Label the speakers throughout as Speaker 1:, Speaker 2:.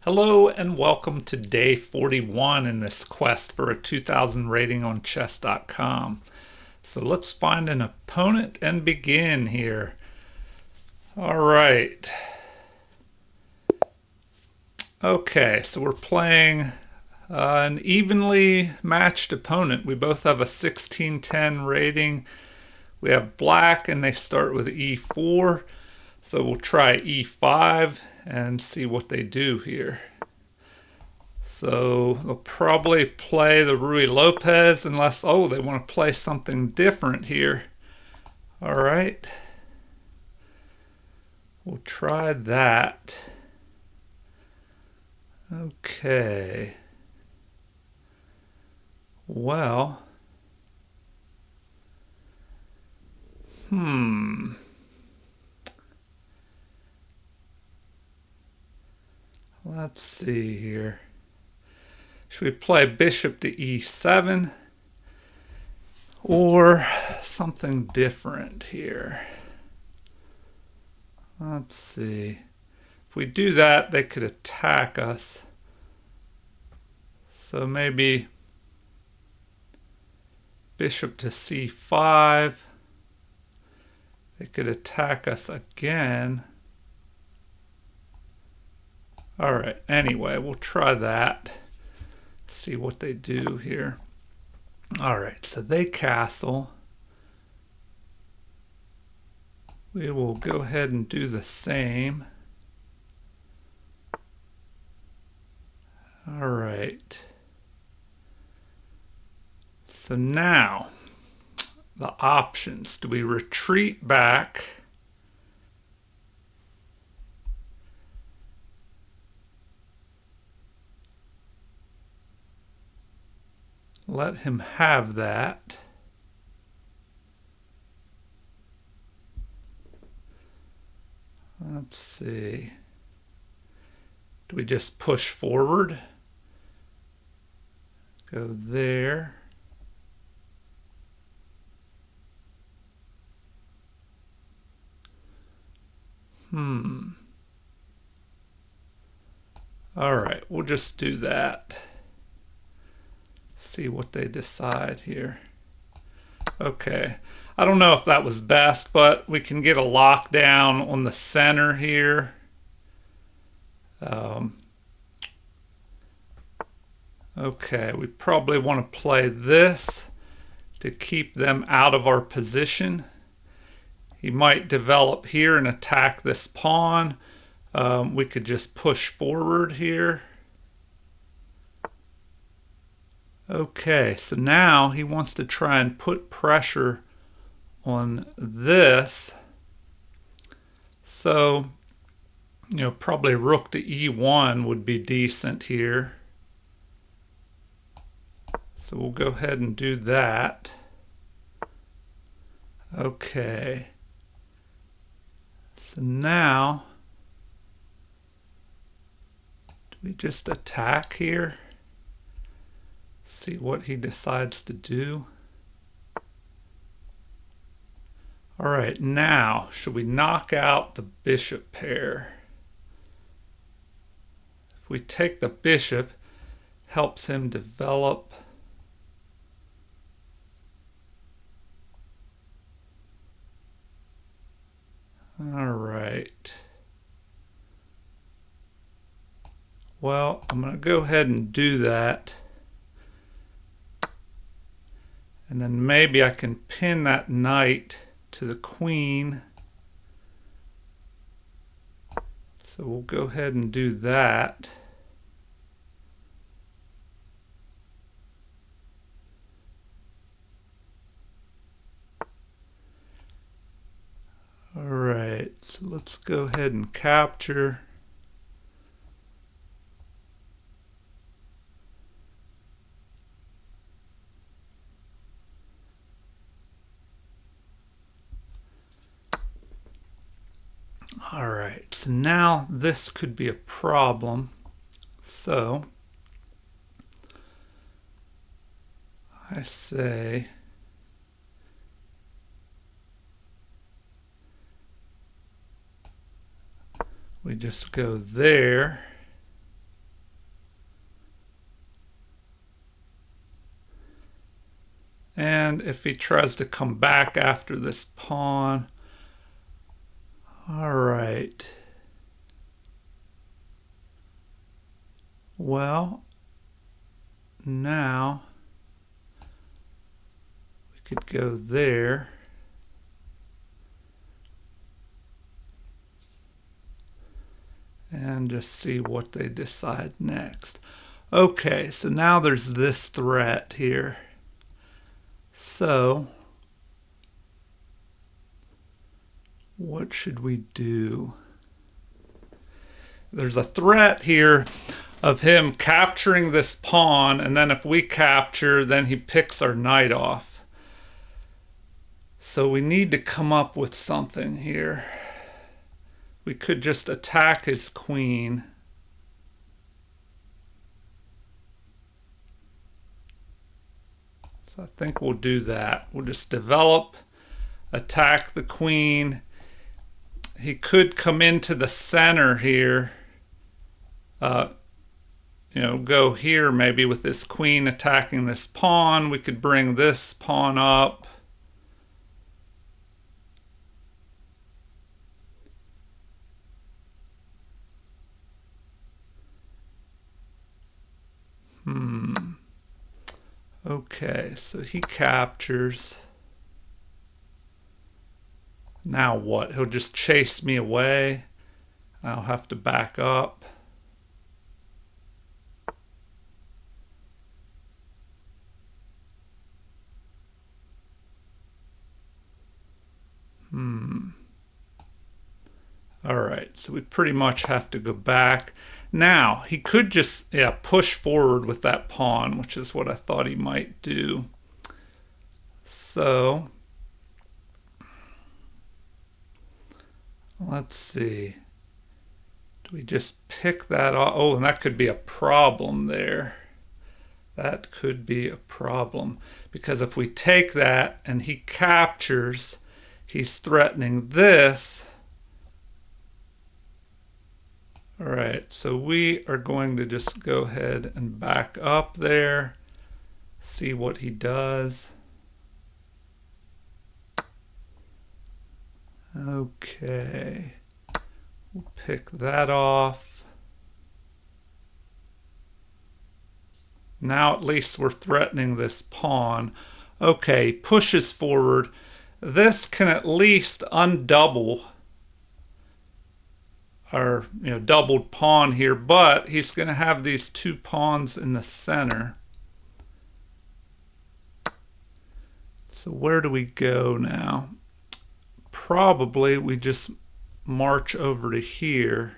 Speaker 1: Hello and welcome to day 41 in this quest for a 2000 rating on chess.com. So let's find an opponent and begin here. All right. Okay, so we're playing an evenly matched opponent. We both have a 1610 rating. We have black and they start with e4. So we'll try e5 and see what they do here. So they'll probably play the Ruy Lopez unless, they want to play something different here. All right. We'll try that. Okay. Well. Let's see here. Should we play bishop to e7 or something different here? Let's see. If we do that, they could attack us. So maybe bishop to c5. They could attack us again. All right, anyway, we'll try that. See what they do here. All right, so they castle. We will go ahead and do the same. All right. So now, the options. Do we retreat back? Let him have that. Let's see. Do we just push forward? Go there. All right, we'll just do that. See what they decide here. Okay, I don't know if that was best, but we can get a lockdown on the center here. Okay, we probably want to play this to keep them out of our position. He might develop here and attack this pawn. We could just push forward here. Okay, so now he wants to try and put pressure on this. So, probably rook to e1 would be decent here. So we'll go ahead and do that. Okay. So now, do we just attack here? See what he decides to do. All right, now, should we knock out the bishop pair? If we take the bishop, helps him develop. All right. Well, I'm going to go ahead and do that. And then maybe I can pin that knight to the queen. So we'll go ahead and do that. All right, so let's go ahead and capture. All right, so now this could be a problem. So I say we just go there. And if he tries to come back after this pawn, all right. Well, now we could go there. And just see what they decide next. Okay, so now there's this threat here. So, what should we do? There's a threat here of him capturing this pawn, and then if we capture, then he picks our knight off. So we need to come up with something here. We could just attack his queen. So I think we'll do that. We'll just develop, attack the queen. He could come into the center here. Go here maybe with this queen attacking this pawn. We could bring this pawn up. Okay, so he captures. Now what? He'll just chase me away. I'll have to back up. All right, so we pretty much have to go back. Now, he could just push forward with that pawn, which is what I thought he might do. So, let's see. Do we just pick that off? Oh, and that could be a problem there. That could be a problem. Because if we take that and he captures, he's threatening this. All right, so we are going to just go ahead and back up there, see what he does. Okay, we'll pick that off. Now at least we're threatening this pawn. Okay, pushes forward. This can at least undouble our doubled pawn here, but he's going to have these two pawns in the center. So where do we go now? Probably we just march over to here.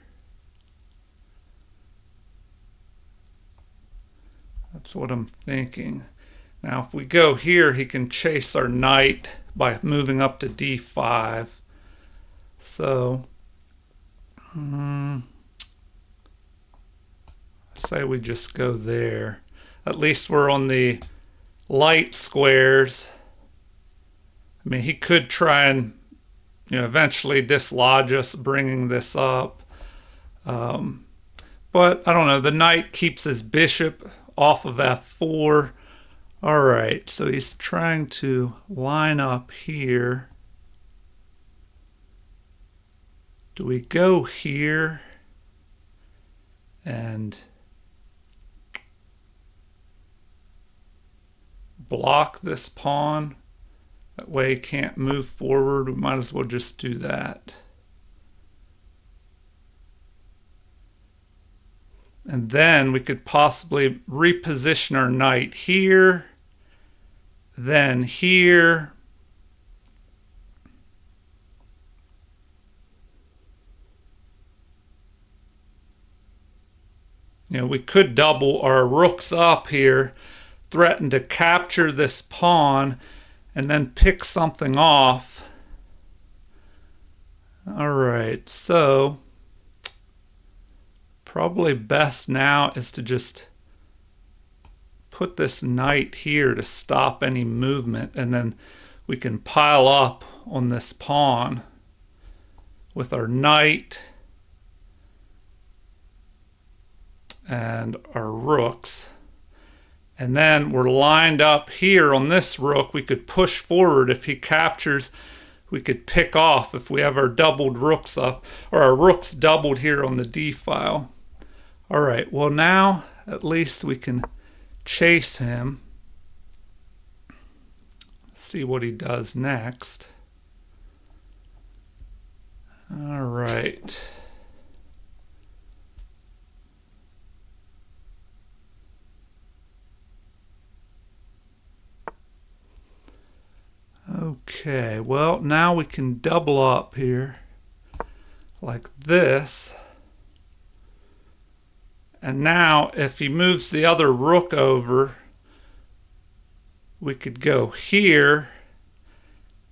Speaker 1: That's what I'm thinking. Now if we go here, he can chase our knight by moving up to d5. So say we just go there. At least we're on the light squares. I mean, he could try and eventually dislodge us bringing this up. But I don't know. The knight keeps his bishop off of f4. All right, so he's trying to line up here. Do we go here and block this pawn? That way he can't move forward. We might as well just do that. And then we could possibly reposition our knight here, then here. We could double our rooks up here, threaten to capture this pawn, and then pick something off. All right, so probably best now is to just put this knight here to stop any movement, and then we can pile up on this pawn with our knight and our rooks, And then we're lined up here on this rook. We could push forward. If he captures, we could pick off if we have our doubled rooks up, or our rooks doubled here on the D file. All right, well now at least we can chase him. See what he does next. All right. Okay, well now we can double up here like this. And now if he moves the other rook over, we could go here.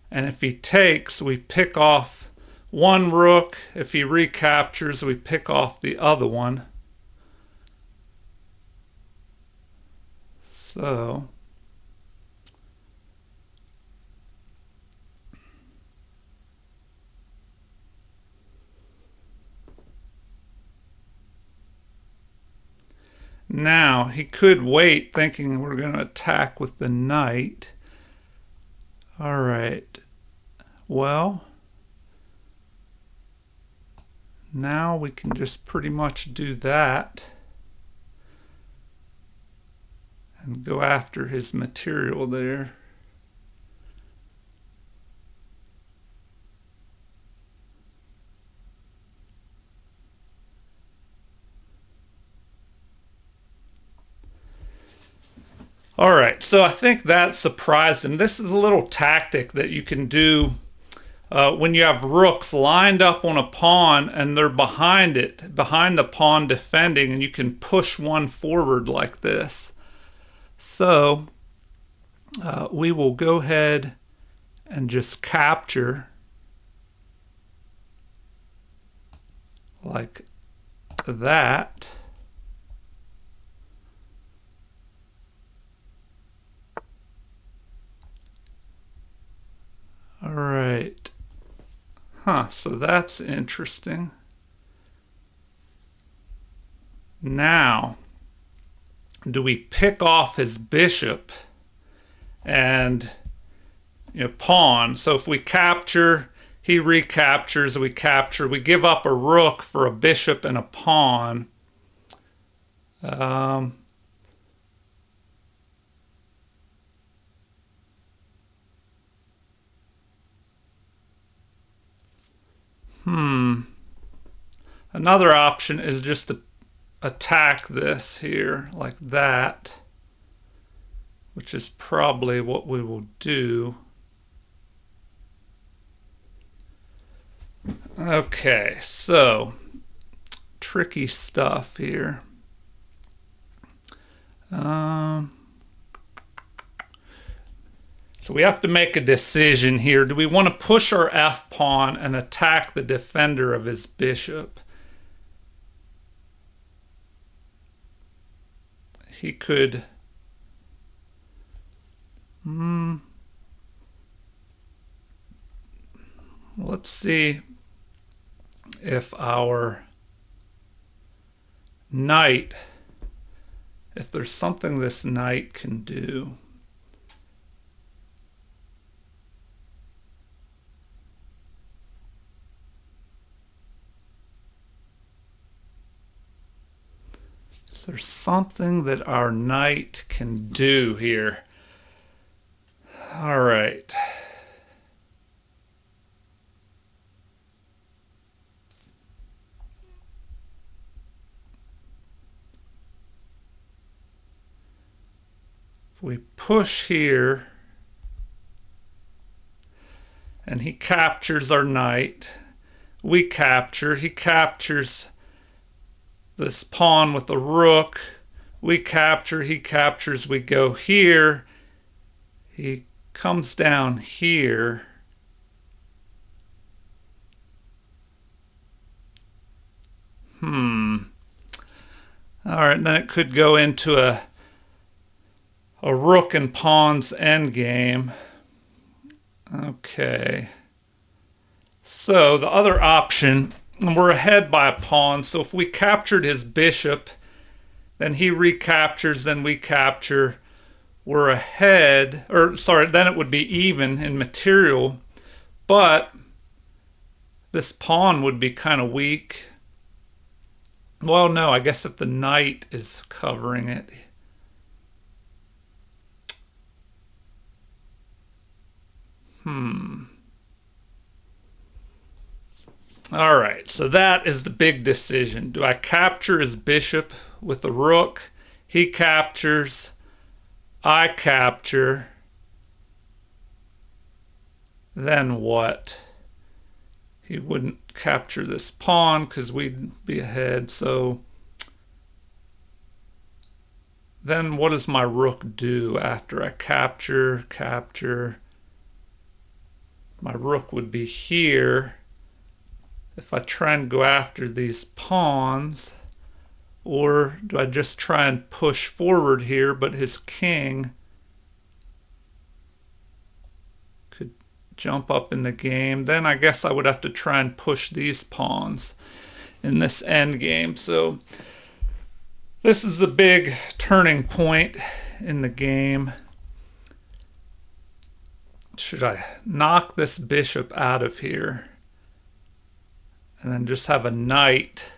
Speaker 1: And if he takes, we pick off one rook. If he recaptures, we pick off the other one. So now he could wait thinking we're going to attack with the knight. All right. Well, now we can just pretty much do that and go after his material there. All right, so I think that surprised him. This is a little tactic that you can do when you have rooks lined up on a pawn and they're behind it, behind the pawn defending, and you can push one forward like this. So we will go ahead and just capture like that. All right. So that's interesting. Now, do we pick off his bishop and pawn? So if we capture, he recaptures, we capture, we give up a rook for a bishop and a pawn. Another option is just to attack this here like that, which is probably what we will do. Okay, so tricky stuff here. So we have to make a decision here. Do we want to push our F pawn and attack the defender of his bishop? He could let's see if our knight, if there's something this knight can do. There's something that our knight can do here. All right. If we push here and he captures our knight, we capture, he captures this pawn with the rook, we capture, he captures, we go here, he comes down here. All right, then it could go into a rook and pawn's endgame. Okay. So the other option, and we're ahead by a pawn, so if we captured his bishop, then he recaptures, then we capture, we're ahead, or sorry, then it would be even in material, but this pawn would be kind of weak. Well, no, I guess if the knight is covering it. All right, so that is the big decision. Do I capture his bishop with the rook? He captures. I capture. Then what? He wouldn't capture this pawn because we'd be ahead. So then what does my rook do after I capture? My rook would be here. If I try and go after these pawns, or do I just try and push forward here, but his king could jump up in the game? Then I guess I would have to try and push these pawns in this end game. So this is the big turning point in the game. Should I knock this bishop out of here and then just have a knight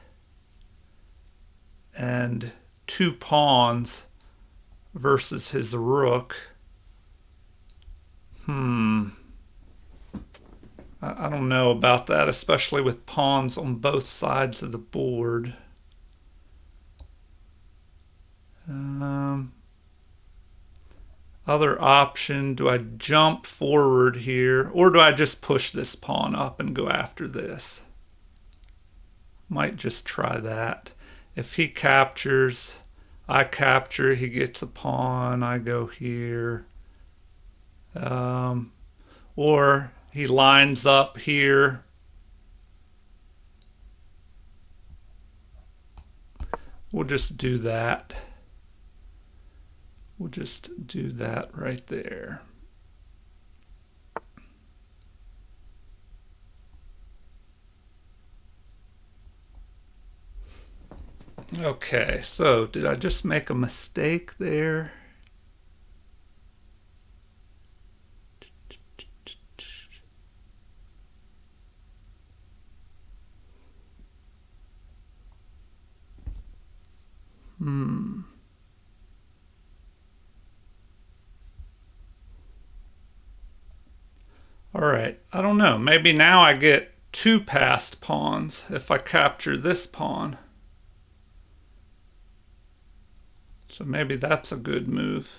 Speaker 1: and two pawns versus his rook? I don't know about that, especially with pawns on both sides of the board. Other option, do I jump forward here, or do I just push this pawn up and go after this? Might just try that. If he captures, I capture, he gets a pawn, I go here. Or he lines up here. We'll just do that. We'll just do that right there. Okay, so did I just make a mistake there? All right, I don't know. Maybe now I get two passed pawns if I capture this pawn. So maybe that's a good move.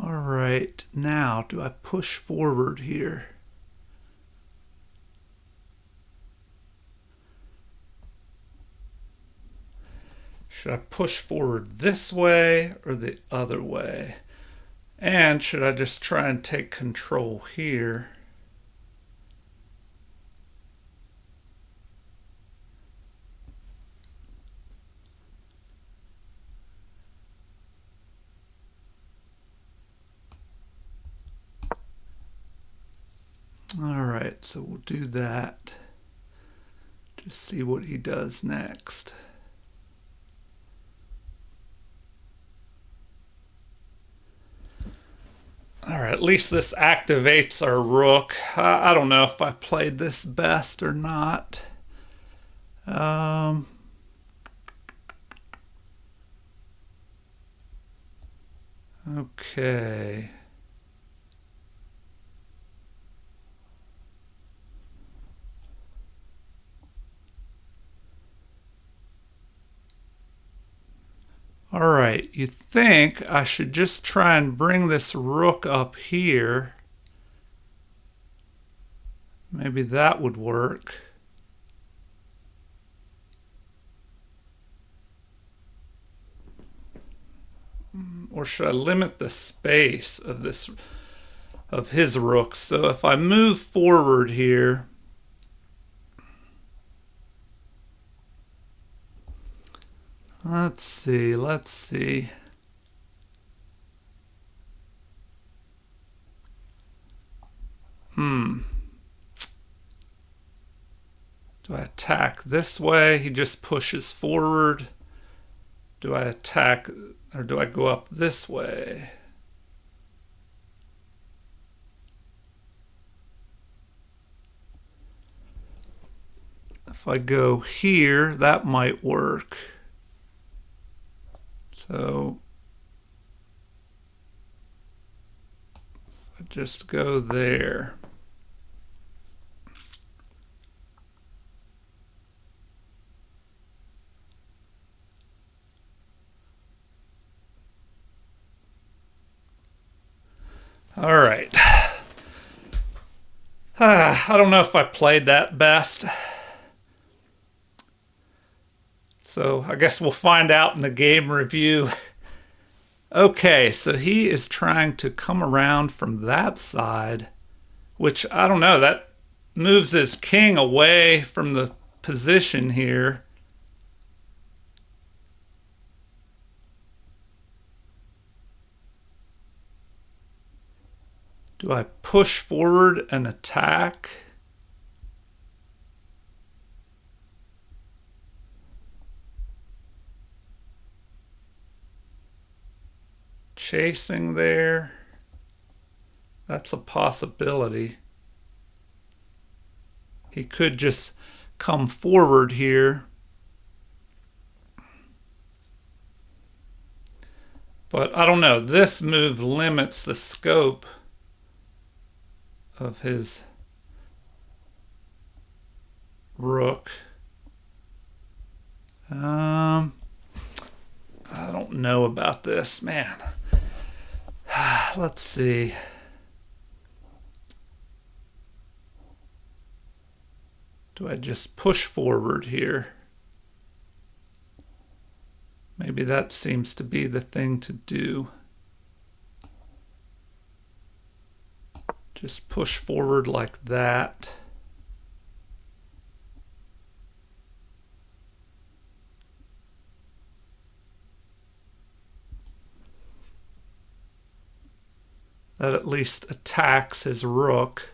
Speaker 1: All right, now do I push forward here? Should I push forward this way or the other way? And should I just try and take control here? All right, so we'll do that. Just see what he does next. All right, at least this activates our rook. I don't know if I played this best or not. Okay. All right, you think I should just try and bring this rook up here. Maybe that would work. or should I limit the space of his rook? So if I move forward here, let's see. Do I attack this way? He just pushes forward. Do I attack, or do I go up this way? If I go here, that might work. So I just go there. All right. I don't know if I played that best. So I guess we'll find out in the game review. Okay, so he is trying to come around from that side, which I don't know, that moves his king away from the position here. Do I push forward and attack? Chasing there. That's a possibility. He could just come forward here. But I don't know. This move limits the scope of his rook. I don't know about this, man. Let's see. Do I just push forward here? Maybe that seems to be the thing to do. Just push forward like that. That at least attacks his rook.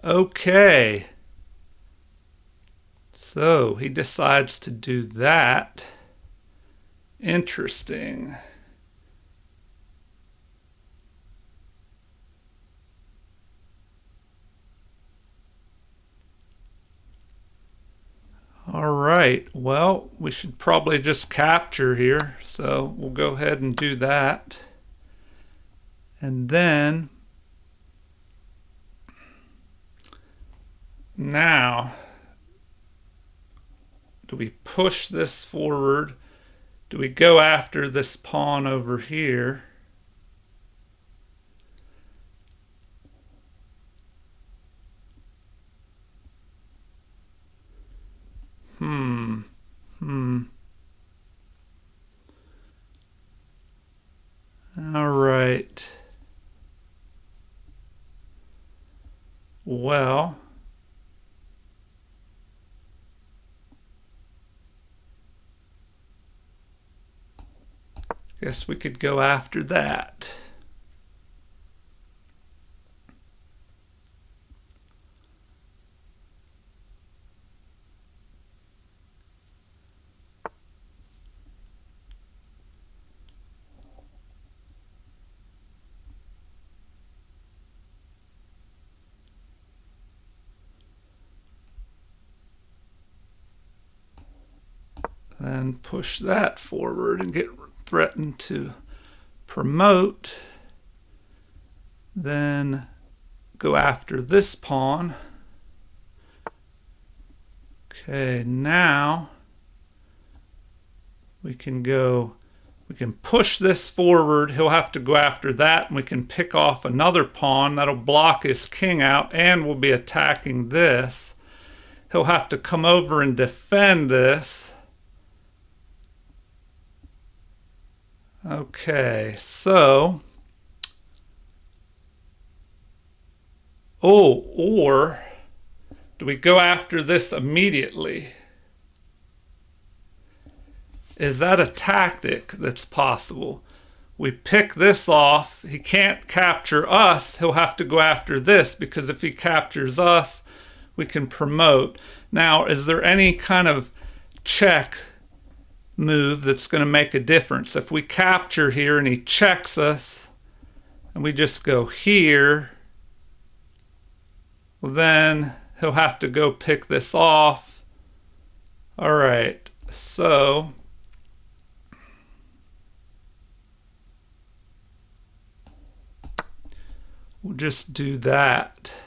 Speaker 1: Okay. So he decides to do that. Interesting. All right, well, we should probably just capture here. So we'll go ahead and do that. And then now, do we push this forward? Do we go after this pawn over here? All right. Well, guess we could go after that. Then push that forward and get threatened to promote. Then go after this pawn. Okay, now we can go We can push this forward. He'll have to go after that, and we can pick off another pawn. That'll block his king out, and we'll be attacking this. He'll have to come over and defend this. Okay, so... Oh, or do we go after this immediately? Is that a tactic that's possible? We pick this off. He can't capture us. He'll have to go after this, because if he captures us, we can promote. Now, is there any kind of check move that's going to make a difference? If we capture here and he checks us, and we just go here, well, then he'll have to go pick this off. All right, so we'll just do that.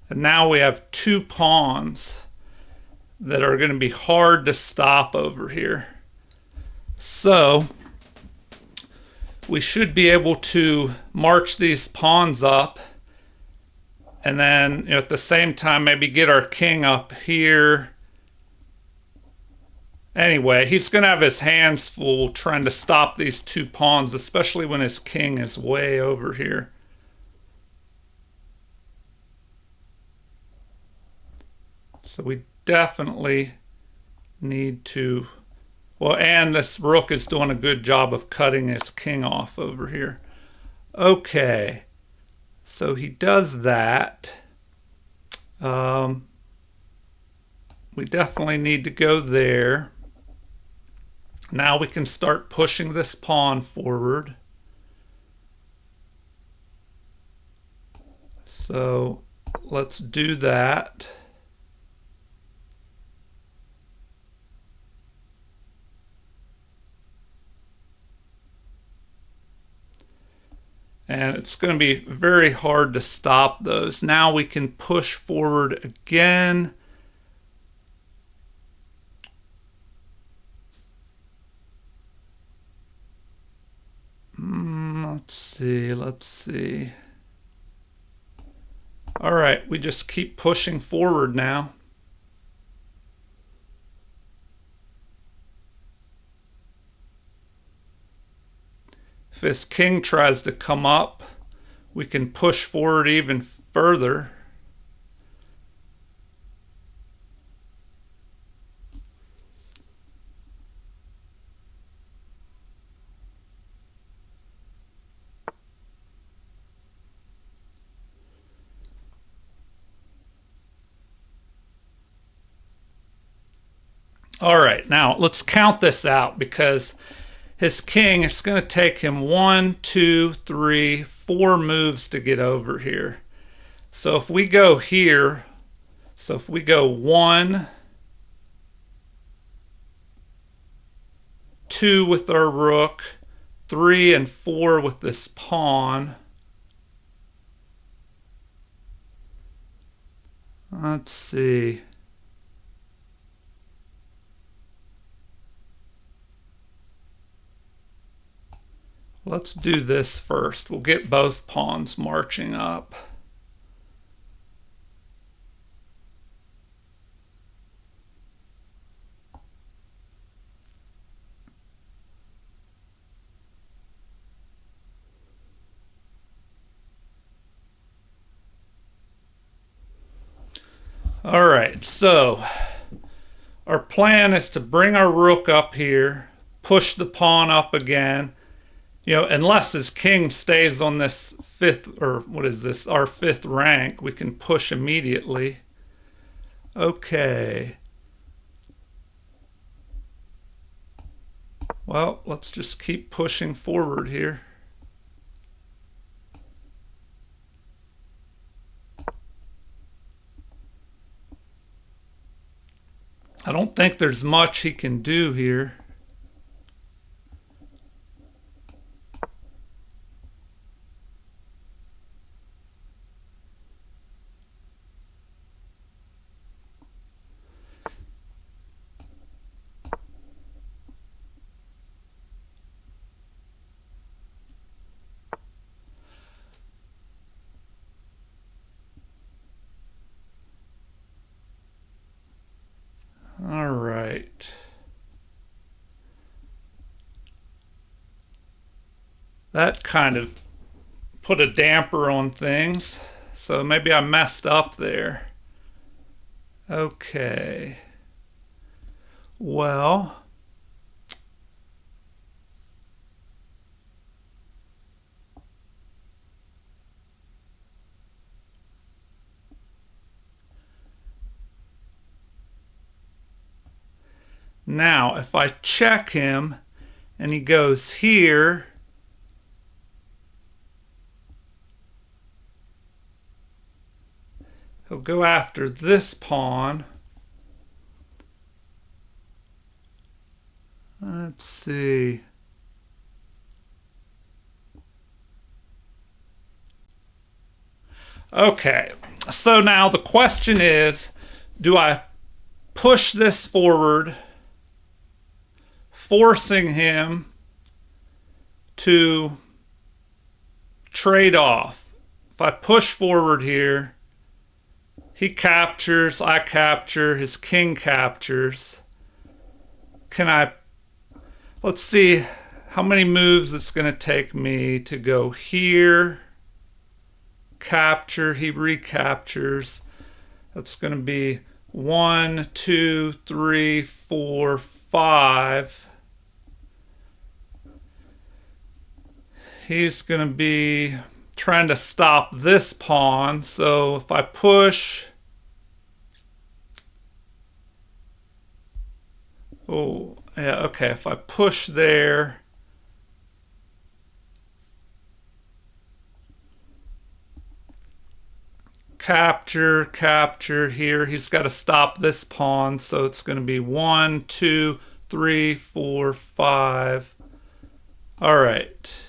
Speaker 1: And now we have two pawns that are going to be hard to stop over here. So we should be able to march these pawns up, and then, you know, at the same time maybe get our king up here. Anyway, he's going to have his hands full trying to stop these two pawns, especially when his king is way over here. So we definitely need to... Well, and this rook is doing a good job of cutting his king off over here. Okay, so he does that. We definitely need to go there. Now we can start pushing this pawn forward. So let's do that. And it's going to be very hard to stop those. Now we can push forward again. Let's see. All right, we just keep pushing forward now. If his king tries to come up, we can push forward even further. All right, now let's count this out, because his king, it's going to take him 1, 2, 3, 4 moves to get over here. So if we go here, so if we go 1, 2 with our rook, 3 and 4 with this pawn. Let's see. Let's do this first. We'll get both pawns marching up. All right, so our plan is to bring our rook up here, push the pawn up again. You know, unless his king stays on this fifth, or what is this, our 5th rank, we can push immediately. Okay. Well, let's just keep pushing forward here. I don't think there's much he can do here. That kind of put a damper on things. So maybe I messed up there. Okay. Well, now if I check him and he goes here, he'll go after this pawn. Let's see. Okay, so now the question is, do I push this forward, forcing him to trade off? If I push forward here, he captures, I capture, his king captures. Can I, let's see how many moves it's going to take me to go here, capture, he recaptures. That's going to be 1, 2, 3, 4, 5. He's going to be trying to stop this pawn. So if I push, oh, yeah, okay, if I push there, capture, capture here, he's got to stop this pawn. So it's going to be 1, 2, 3, 4, 5. All right.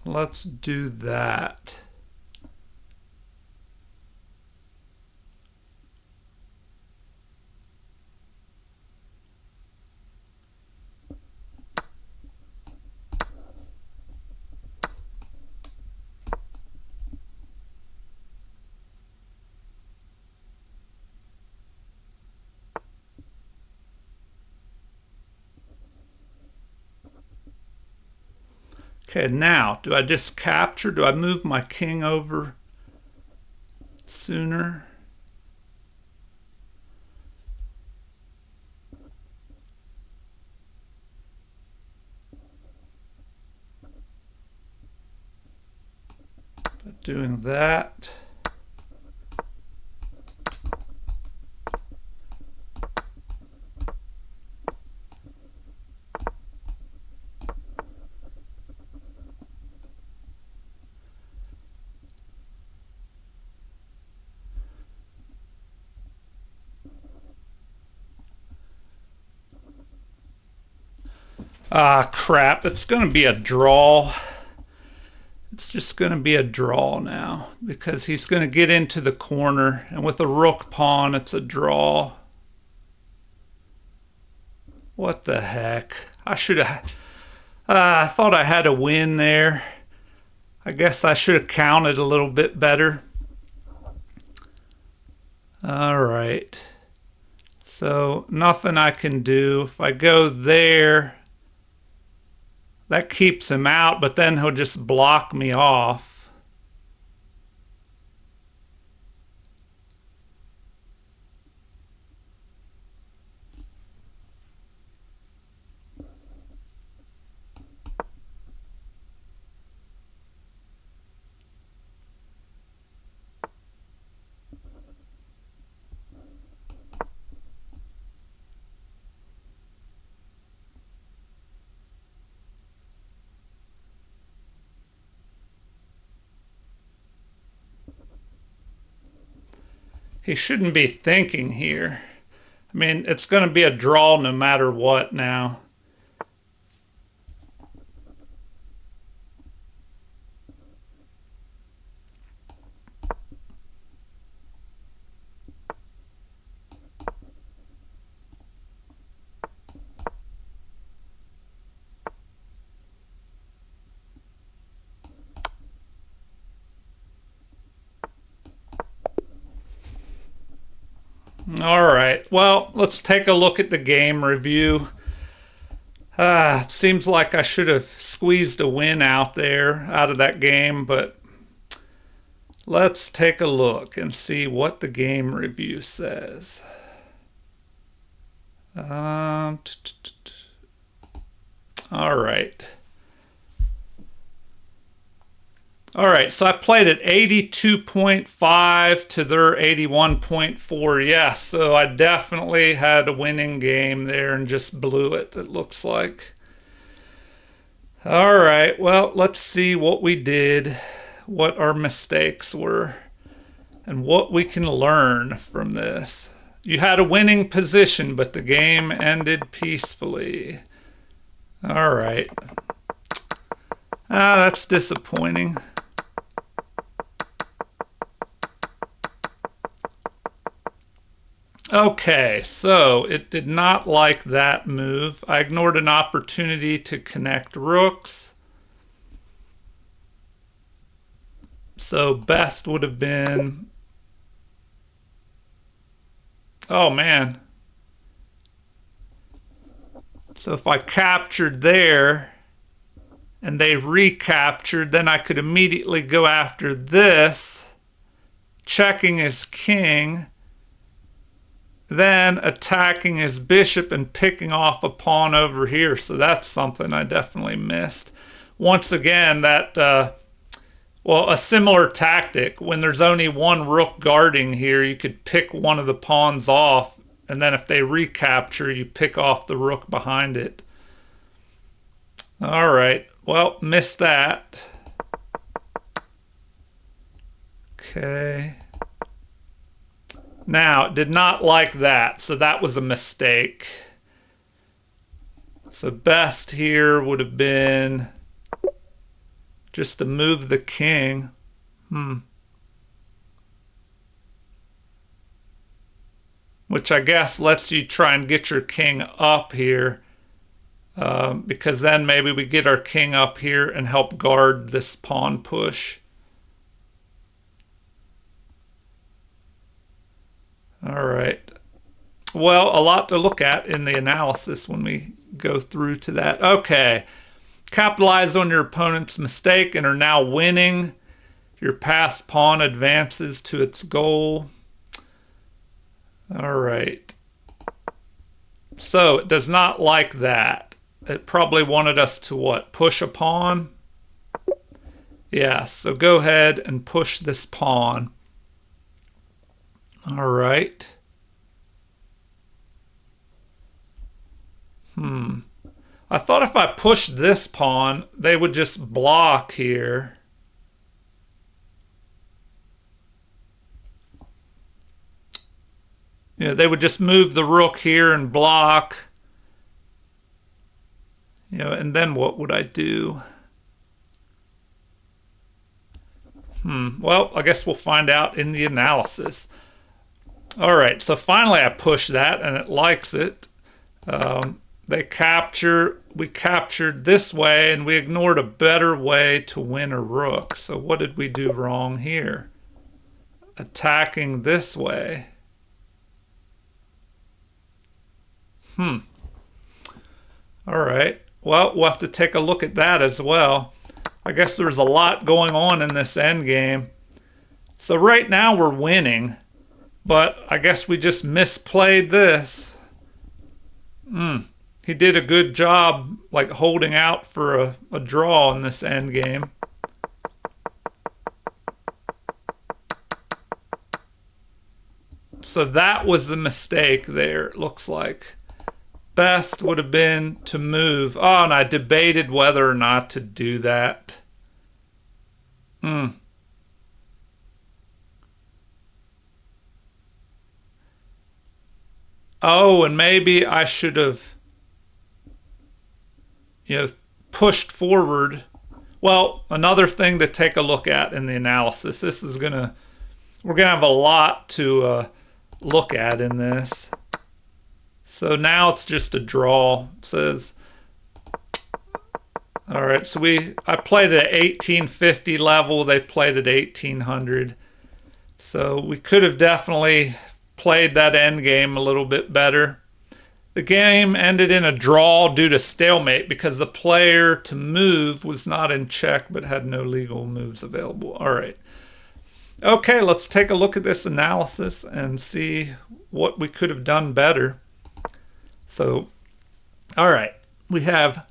Speaker 1: Let's do that. Okay, now, do I just capture? Do I move my king over sooner? By doing that. Ah, crap. It's going to be a draw. It's just going to be a draw now because he's going to get into the corner. And with a rook pawn, it's a draw. What the heck? I should have... I thought I had a win there. I guess I should have counted a little bit better. All right. So nothing I can do. If I go there... that keeps him out, but then he'll just block me off. He shouldn't be thinking here. I mean, it's going to be a draw no matter what now. All right. Well, let's take a look at the game review. It seems like I should have squeezed a win out of that game, but let's take a look and see what the game review says. All right. All right, so I played at 82.5 to their 81.4. Yes, so I definitely had a winning game there and just blew it, it looks like. All right, well, let's see what we did, what our mistakes were, and what we can learn from this. You had a winning position, but the game ended peacefully. All right. That's disappointing. Okay, so it did not like that move. I ignored an opportunity to connect rooks. So best would have been... Oh, man. So if I captured there and they recaptured, then I could immediately go after this, checking his king, then attacking his bishop and picking off a pawn over here. So that's something I definitely missed. Once again, a similar tactic. When there's only one rook guarding here, you could pick one of the pawns off, and then if they recapture, you pick off the rook behind it. All right, well, missed that. Okay. Now, it did not like that, so that was a mistake. So best here would have been just to move the king. Which I guess lets you try and get your king up here. Because then maybe we get our king up here and help guard this pawn push. All right. Well, a lot to look at in the analysis when we go through to that. Okay. Capitalize on your opponent's mistake and are now winning. Your passed pawn advances to its goal. All right. So it does not like that. It probably wanted us to what? Push a pawn? Yeah, so go ahead and push this pawn. All right. I thought if I pushed this pawn, they would just block here. Yeah, they would just move the rook here and block. And then what would I do? Well, I guess we'll find out in the analysis. All right, so finally I push that and it likes it. We captured this way and we ignored a better way to win a rook. So what did we do wrong here? Attacking this way. All right, well, we'll have to take a look at that as well. I guess there's a lot going on in this endgame. So right now we're winning, but I guess we just misplayed this. He did a good job like holding out for a draw in this endgame. So that was the mistake there, it looks like. Best would have been to move. Oh, and I debated whether or not to do that. Oh, and maybe I should have, pushed forward. Well, another thing to take a look at in the analysis. We're gonna have a lot to look at in this. So now it's just a draw. It says, all right, so I played at 1850 level. They played at 1800. So we could have definitely played that endgame a little bit better. The game ended in a draw due to stalemate because the player to move was not in check but had no legal moves available. All right. Okay, let's take a look at this analysis and see what we could have done better. So, all right, we have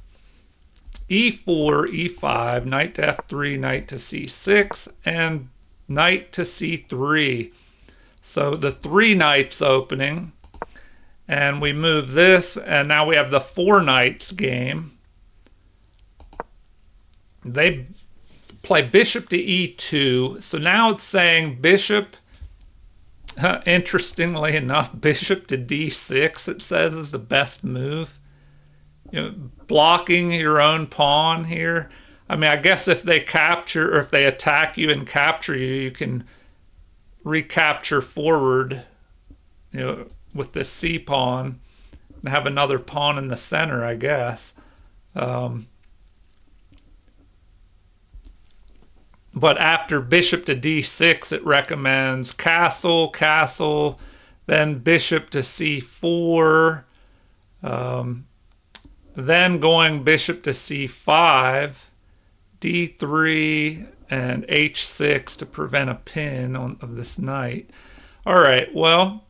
Speaker 1: e4, e5, knight to f3, knight to c6, and knight to c3. So the 3 knights opening, and we move this, and now we have the 4 knights game. They play bishop to e2, so now it's saying bishop, interestingly enough, bishop to d6, it says, is the best move. You know, blocking your own pawn here. I mean, I guess if they capture, or if they attack you and capture you, you can recapture forward, you know, with this c pawn and have another pawn in the center, I guess. But after bishop to d6, it recommends castle, castle, then bishop to c4, then going bishop to c5, d3, and h6 to prevent a pin of this knight. All right, well,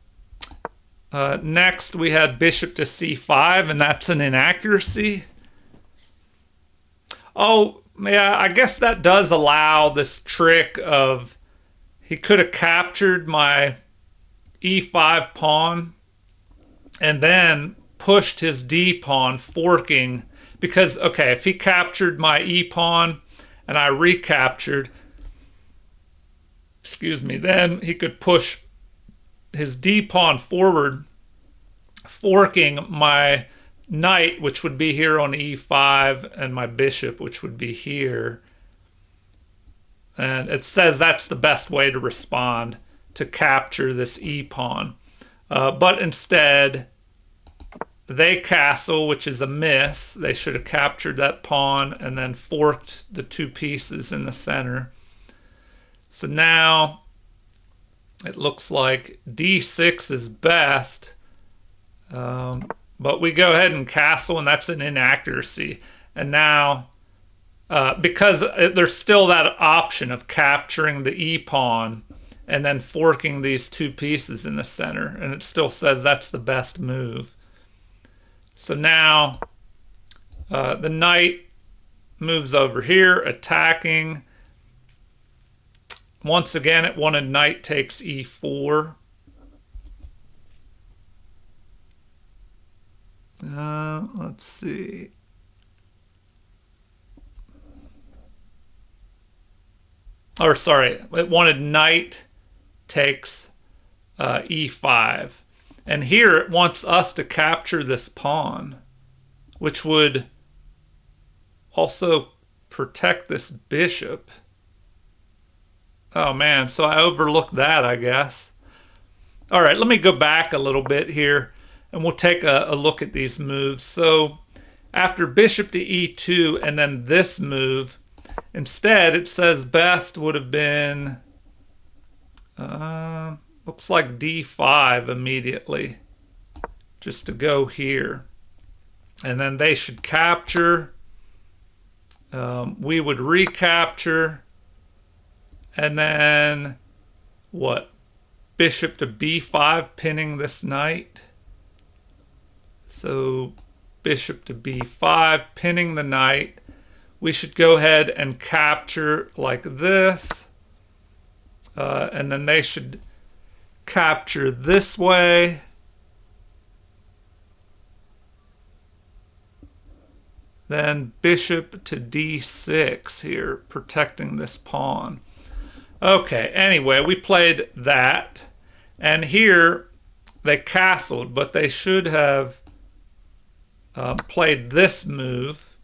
Speaker 1: next we had bishop to c5, and that's an inaccuracy. Oh, yeah, I guess that does allow this trick of he could have captured my e5 pawn and then pushed his d pawn, forking, because, okay, if he captured my e pawn and I recaptured, excuse me, then he could push his d pawn forward, forking my knight, which would be here on e5, and my bishop, which would be here. And it says that's the best way to respond, to capture this e pawn. But instead, they castle, which is a miss. They should have captured that pawn and then forked the 2 pieces in the center. So now it looks like d6 is best. But we go ahead and castle, and that's an inaccuracy. And now, because there's still that option of capturing the e-pawn and then forking these 2 pieces in the center, and it still says that's the best move. So now the knight moves over here, attacking. Once again, it wanted knight takes e4. Let's see. Or sorry, it wanted knight takes e5. And here it wants us to capture this pawn, which would also protect this bishop. Oh man, so I overlooked that, I guess. All right, let me go back a little bit here, and we'll take a look at these moves. So after bishop to e2 and then this move, instead it says best would have been, looks like d5 immediately, just to go here. And then they should capture. We would recapture. And then what? Bishop to b5, pinning this knight. So bishop to b5, pinning the knight. We should go ahead and capture like this. And then they should capture this way. Then bishop to d6 here, protecting this pawn. Okay, anyway, we played that. And here they castled, but they should have played this move.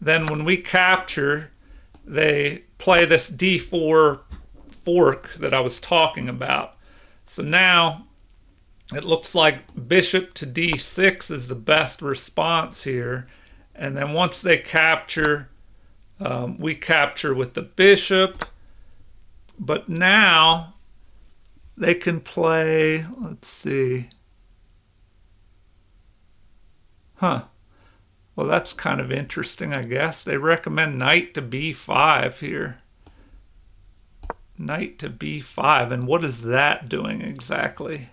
Speaker 1: Then when we capture, they play this d4 fork that I was talking about. So now it looks like bishop to d6 is the best response here. And then once they capture, we capture with the bishop. But now they can play, let's see. Huh. Well, that's kind of interesting, I guess. They recommend knight to b5 here. Knight to b5. And what is that doing exactly?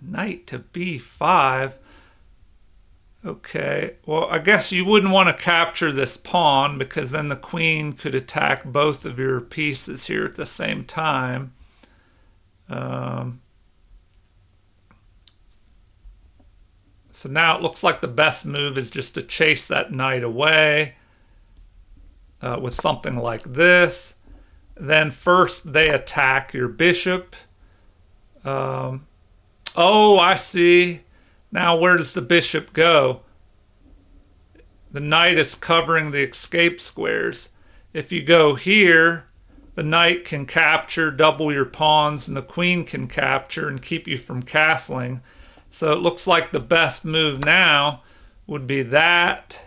Speaker 1: Knight to b5. Okay, well, I guess you wouldn't want to capture this pawn because then the queen could attack both of your pieces here at the same time. So now it looks like the best move is just to chase that knight away with something like this. Then first they attack your bishop. Oh, I see. Now where does the bishop go? The knight is covering the escape squares. If you go here, the knight can capture, double your pawns, and the queen can capture and keep you from castling. So it looks like the best move now would be that.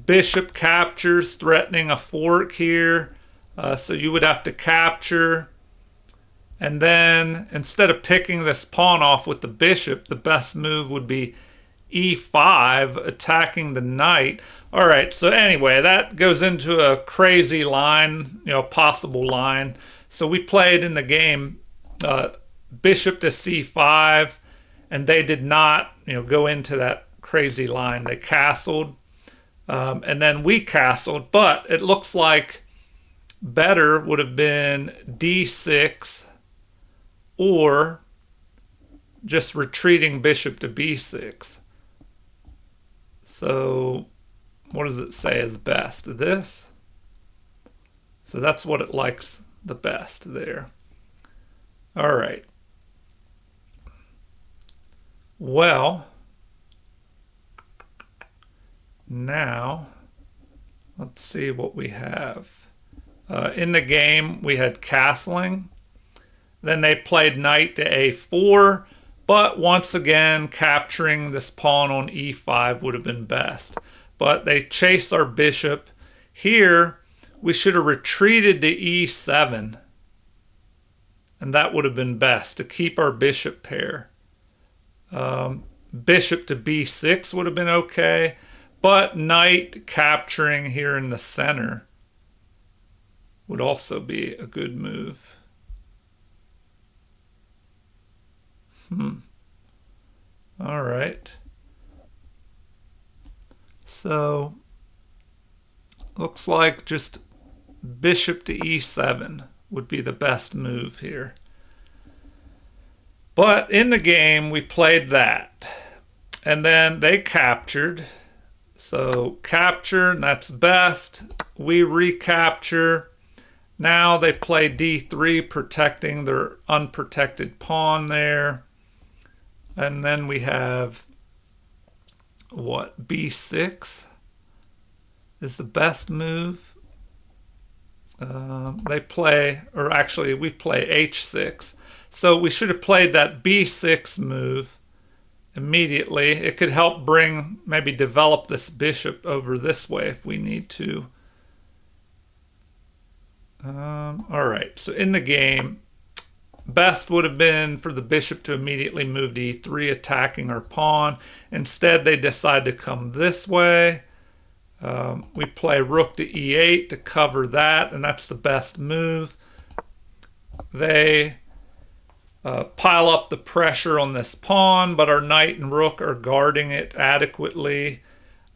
Speaker 1: Bishop captures, threatening a fork here. So you would have to capture. And then instead of picking this pawn off with the bishop, the best move would be e5, attacking the knight. All right, so anyway, that goes into a crazy line, possible line. So we played in the game bishop to c5, and they did not, go into that crazy line. They castled, and then we castled, but it looks like better would have been d6 or just retreating bishop to b6. So what does it say is best? This? So that's what it likes the best there. All right. Well, now let's see what we have. In the game, we had castling. Then they played knight to a4, but once again, capturing this pawn on e5 would have been best. But they chased our bishop. Here, we should have retreated to e7, and that would have been best to keep our bishop pair. Bishop to b6 would have been okay, but knight capturing here in the center would also be a good move. All right. So looks like just bishop to e7 would be the best move here. But in the game, we played that. And then they captured. So capture, and that's best. We recapture. Now they play d3, protecting their unprotected pawn there. And then we have, what, b6 is the best move. They play, or actually we play h6. So we should have played that b6 move immediately. It could help maybe develop this bishop over this way if we need to. All right, so in the game, best would have been for the bishop to immediately move to e3, attacking our pawn. Instead, they decide to come this way. We play rook to e8 to cover that, and that's the best move. They pile up the pressure on this pawn, but our knight and rook are guarding it adequately.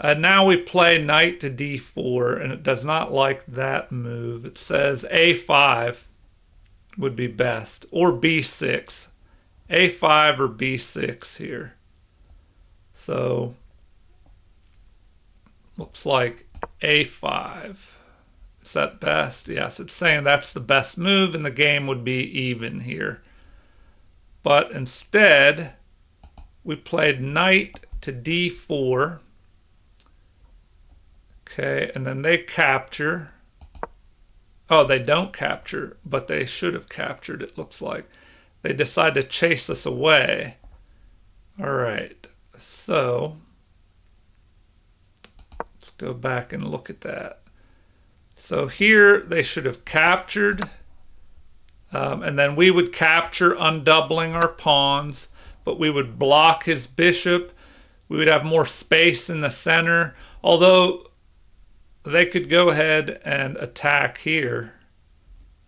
Speaker 1: Now we play knight to d4, and it does not like that move. It says a5 would be best, or b6. a5 or b6 here. So looks like a5. Is that best? Yes, it's saying that's the best move, and the game would be even here. But instead, we played knight to d4. Okay, and then they capture. Oh, they don't capture, but they should have captured, it looks like. They decide to chase us away. All right, so let's go back and look at that. So here they should have captured, and then we would capture, undoubling our pawns, but we would block his bishop. We would have more space in the center, although they could go ahead and attack here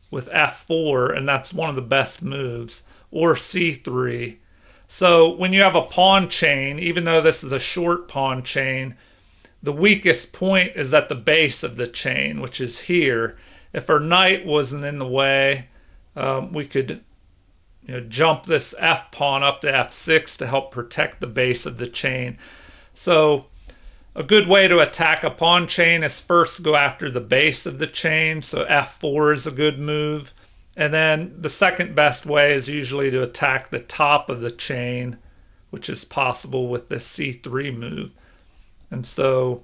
Speaker 1: with f4, and that's one of the best moves, or c3. So when you have a pawn chain, even though this is a short pawn chain, the weakest point is at the base of the chain, which is here. If our knight wasn't in the way, we could jump this f pawn up to f6 to help protect the base of the chain. So a good way to attack a pawn chain is first go after the base of the chain. So f4 is a good move. And then the second best way is usually to attack the top of the chain, which is possible with this c3 move. And so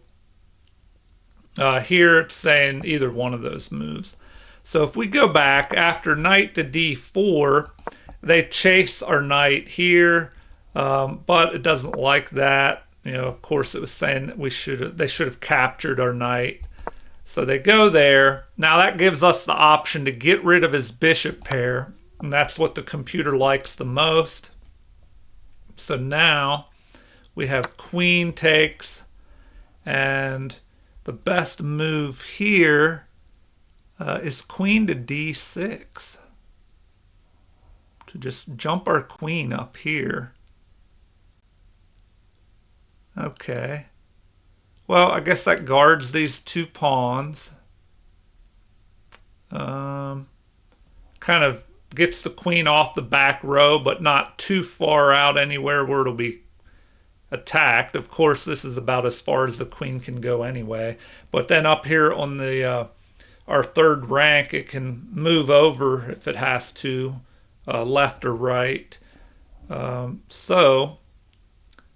Speaker 1: here it's saying either one of those moves. So if we go back after knight to d4, they chase our knight here, but it doesn't like that. Of course, it was saying that they should have captured our knight. So they go there. Now that gives us the option to get rid of his bishop pair, and that's what the computer likes the most. So now we have queen takes, and the best move here is queen to d6. To just jump our queen up here. Okay. Well, I guess that guards these two pawns. Kind of gets the queen off the back row, but not too far out anywhere where it'll be attacked. Of course, this is about as far as the queen can go anyway. But then up here on the our third rank, it can move over if it has to, left or right. So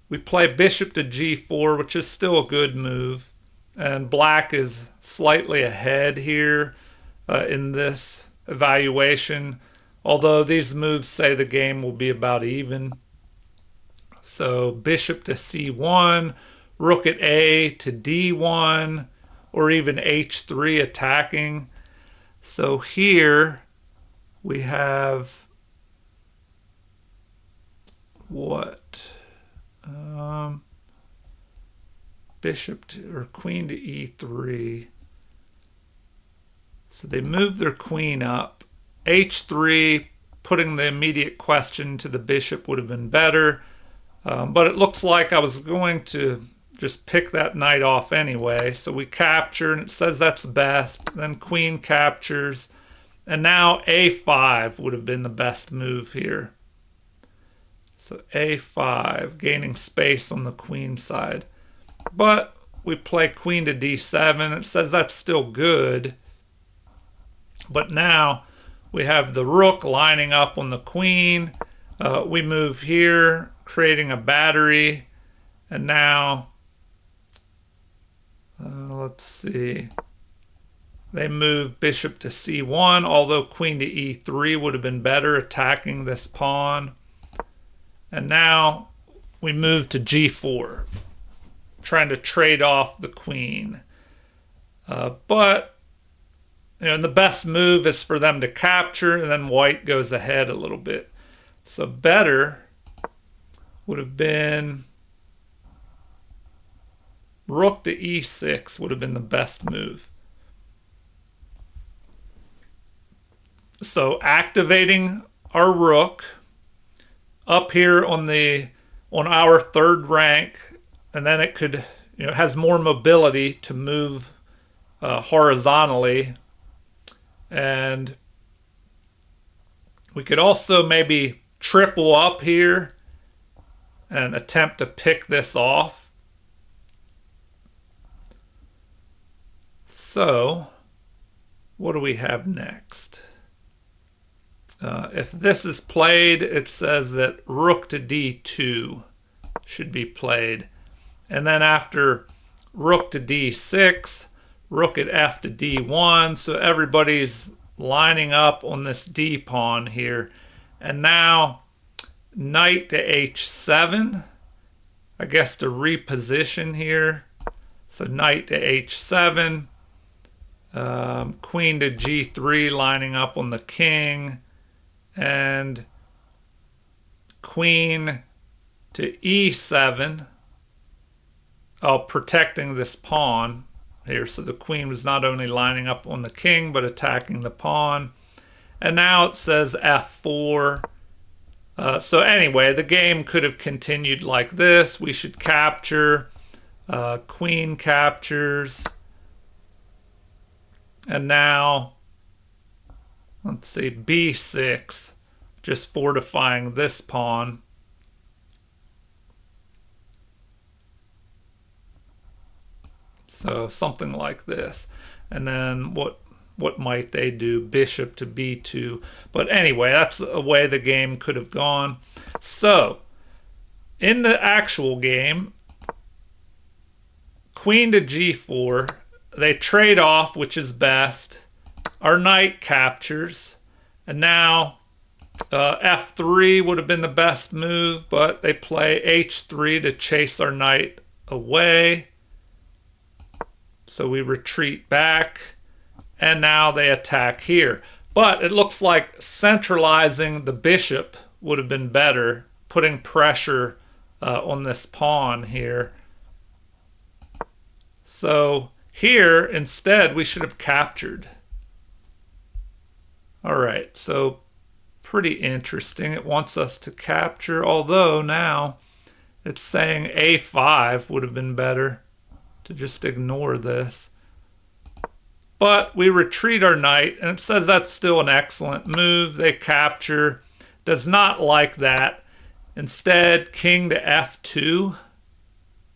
Speaker 1: we play bishop to g4, which is still a good move. And black is slightly ahead here in this evaluation, although these moves say the game will be about even. So bishop to c1, rook at a to d1, or even h3 attacking. So here we have what? Bishop to, or queen to e3. So they move their queen up. h3, putting the immediate question to the bishop would have been better. But it looks like I was going to just pick that knight off anyway. So we capture, and it says that's best. Then queen captures. And now a5 would have been the best move here. So a5, gaining space on the queen side. But we play queen to d7. It says that's still good. But now we have the rook lining up on the queen. We move here, creating a battery. And now, let's see. They move bishop to c1, although queen to e3 would have been better attacking this pawn. And now we move to g4, trying to trade off the queen. But the best move is for them to capture, and then white goes ahead a little bit. So better would have been rook to e6 would have been the best move. So activating our rook up here on our third rank, and then it could, has more mobility to move horizontally. And we could also maybe triple up here and attempt to pick this off. So what do we have next? If this is played, it says that rook to d2 should be played. And then after rook to d6, rook at f to d1. So everybody's lining up on this d pawn here. And now knight to h7, I guess to reposition here. So knight to h7. Queen to g3 lining up on the king, and queen to e7, protecting this pawn here. So the queen was not only lining up on the king but attacking the pawn. And now it says f4. So anyway, the game could have continued like this. We should capture. Queen captures. And now, let's see, b6, just fortifying this pawn. So something like this. And then what might they do? Bishop to b2. But anyway, that's a way the game could have gone. So in the actual game, queen to g4, they trade off, which is best. Our knight captures. And now f3 would have been the best move, but they play h3 to chase our knight away. So we retreat back, and now they attack here. But it looks like centralizing the bishop would have been better, putting pressure on this pawn here. So here, instead, we should have captured. All right, so pretty interesting. It wants us to capture, although now it's saying a5 would have been better, to just ignore this. But we retreat our knight, and it says that's still an excellent move. They capture. Does not like that. Instead, king to f2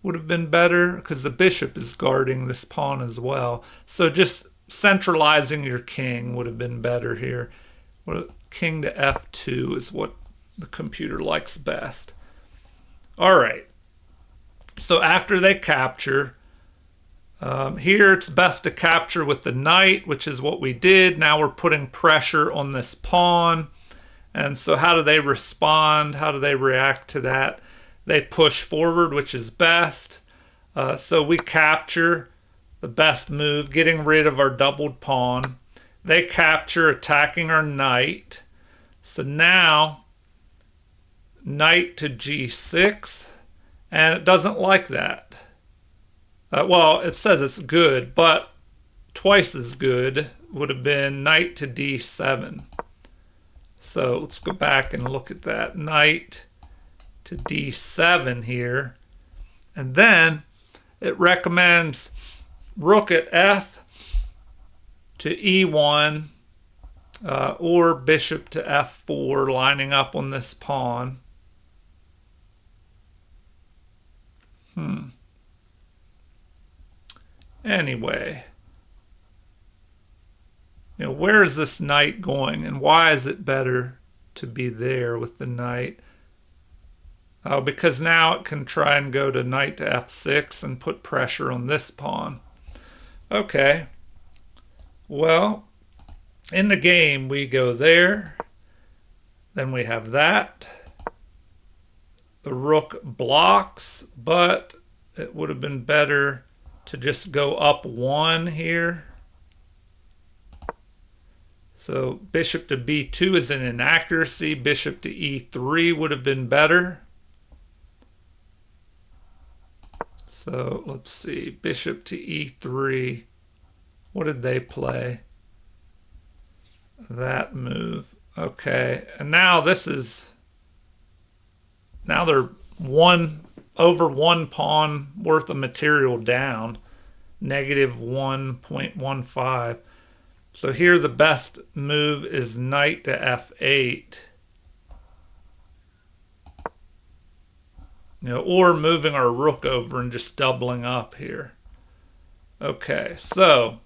Speaker 1: would have been better, because the bishop is guarding this pawn as well. So just centralizing your king would have been better here. King to f2 is what the computer likes best. All right. So after they capture, here it's best to capture with the knight, which is what we did. Now we're putting pressure on this pawn. And so how do they respond? How do they react to that? They push forward, which is best. So we capture, the best move, getting rid of our doubled pawn. They capture, attacking our knight. So now, knight to g6, and it doesn't like that. Well, it says it's good, but twice as good would have been knight to d7. So let's go back and look at that. Knight to d7 here. And then it recommends rook at f to e1, or bishop to f4, lining up on this pawn. Anyway, where is this knight going, and why is it better to be there with the knight? Oh, because now it can try and go to knight to f6 and put pressure on this pawn. Okay. Well, in the game we go there, then we have that. The rook blocks, but it would have been better to just go up one here. So bishop to b2 is an inaccuracy. Bishop to e3 would have been better. So let's see, bishop to e3. What did they play? That move. Okay, and now now they're over one pawn worth of material down, negative 1.15. So here the best move is knight to f8. Or moving our rook over and just doubling up here. Okay, so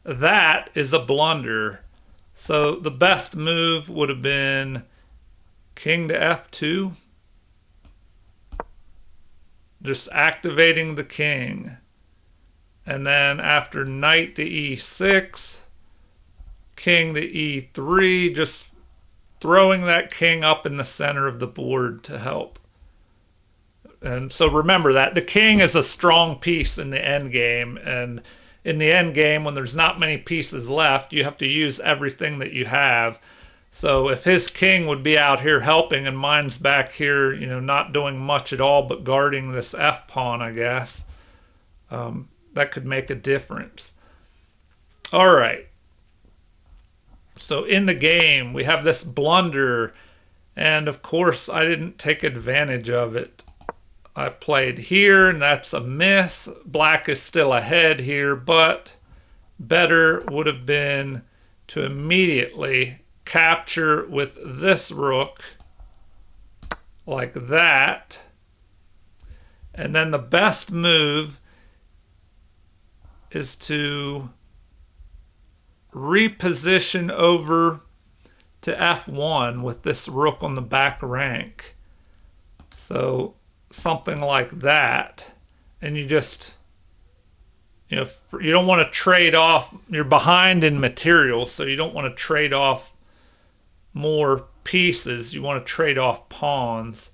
Speaker 1: that is a blunder. So the best move would have been king to f2. Just activating the king. And then after knight to e6, king to e3, just throwing that king up in the center of the board to help. And so remember that the king is a strong piece in the end game, and in the end game, when there's not many pieces left, you have to use everything that you have. So if his king would be out here helping and mine's back here, not doing much at all but guarding this F pawn, I guess, that could make a difference. All right. So in the game, we have this blunder, and of course, I didn't take advantage of it. I played here, and that's a miss. Black is still ahead here, but better would have been to immediately capture with this rook like that. And then the best move is to reposition over to F1 with this rook on the back rank. So something like that. And you just, you don't want to trade off. You're behind in material, so you don't want to trade off more pieces. You want to trade off pawns.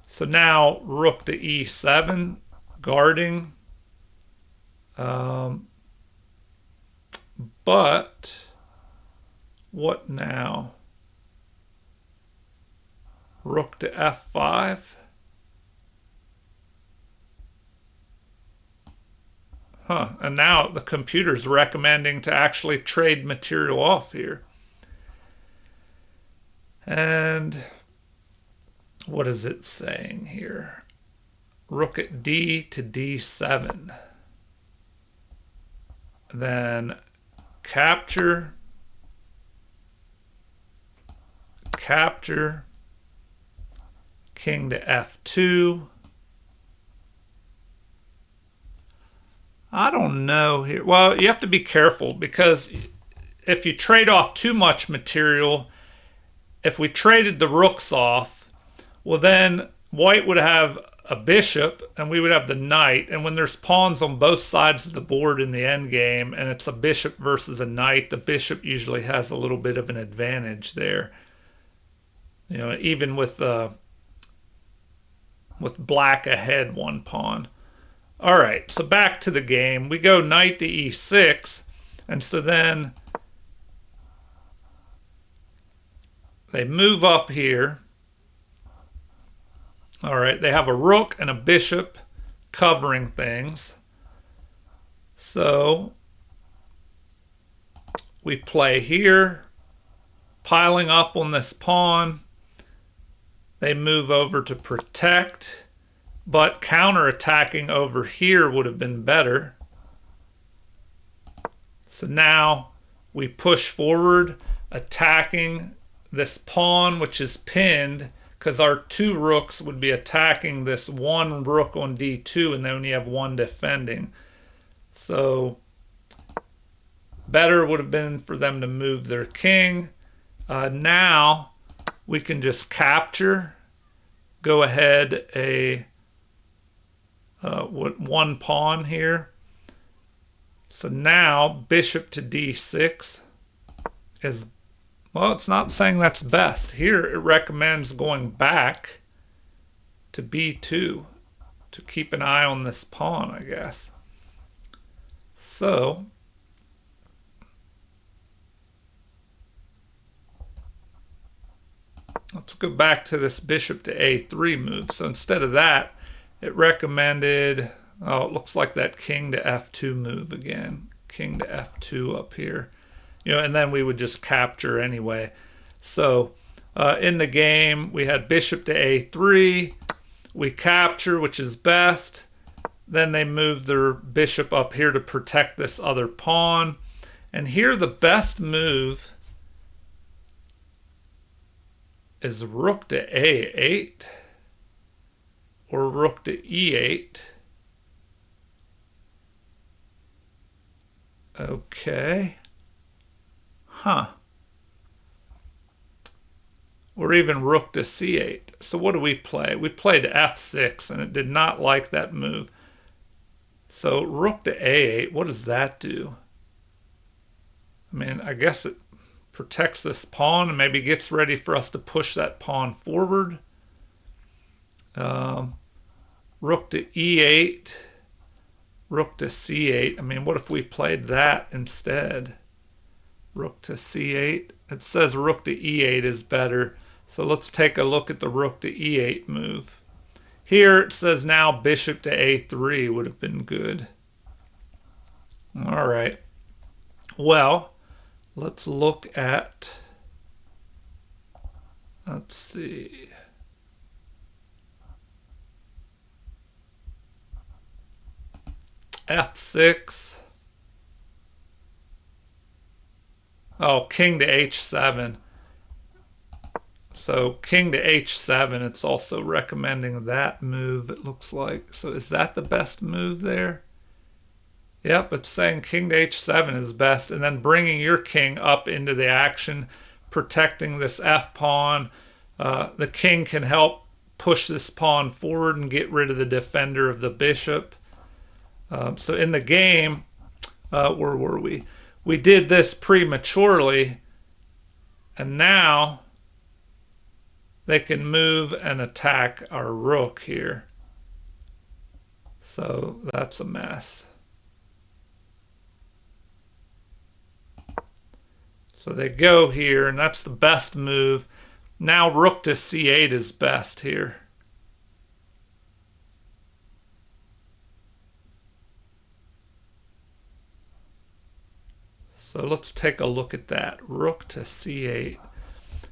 Speaker 1: So now rook to E7, guarding. But what now? Rook to F5. And now the computer's recommending to actually trade material off here. And what is it saying here? Rook at D to D7. Then capture, king to F2. I don't know here. Well, you have to be careful, because if you trade off too much material, if we traded the rooks off, well, then white would have a bishop and we would have the knight. And when there's pawns on both sides of the board in the end game and it's a bishop versus a knight, the bishop usually has a little bit of an advantage there. Even with black ahead one pawn. All right, so back to the game. We go knight to E6, and so then they move up here. All right, they have a rook and a bishop covering things. So we play here, piling up on this pawn. They move over to protect, but counterattacking over here would have been better. So now we push forward, attacking this pawn, which is pinned, because our two rooks would be attacking this one rook on D2, and then we have one defending. So better would have been for them to move their king. Now we can just capture, go ahead one pawn here. So now bishop to D6 is, well, it's not saying that's best. Here it recommends going back to B2 to keep an eye on this pawn, I guess. So let's go back to this bishop to A3 move. So instead of that, it recommended, oh, it looks like that king to F2 move again. King to F2 up here. And then we would just capture anyway. So in the game, we had bishop to A3. We capture, which is best. Then they move their bishop up here to protect this other pawn. And here the best move is rook to A8 or rook to E8. Okay. Or even rook to C8. So what do we play? We played F6, and it did not like that move. So rook to A8, what does that do? I mean, I guess it protects this pawn and maybe gets ready for us to push that pawn forward. Rook to E8. rook to c8. I mean, what if we played that instead? Rook to c8. It says rook to e8 is better. So let's take a look at the rook to e8 move. Here it says now bishop to a3 would have been good. All right. Well, let's look at, let's see. f6. Oh, king to h7. So king to h7, it's also recommending that move, it looks like. So is that the best move there? Yep, it's saying king to h7 is best, and then bringing your king up into the action, protecting this f-pawn. The king can help push this pawn forward and get rid of the defender of the bishop. So in the game, where were we? We did this prematurely, and now they can move and attack our rook here. So that's a mess. So they go here, and that's the best move. Now rook to c8 is best here. So let's take a look at that. Rook to c8.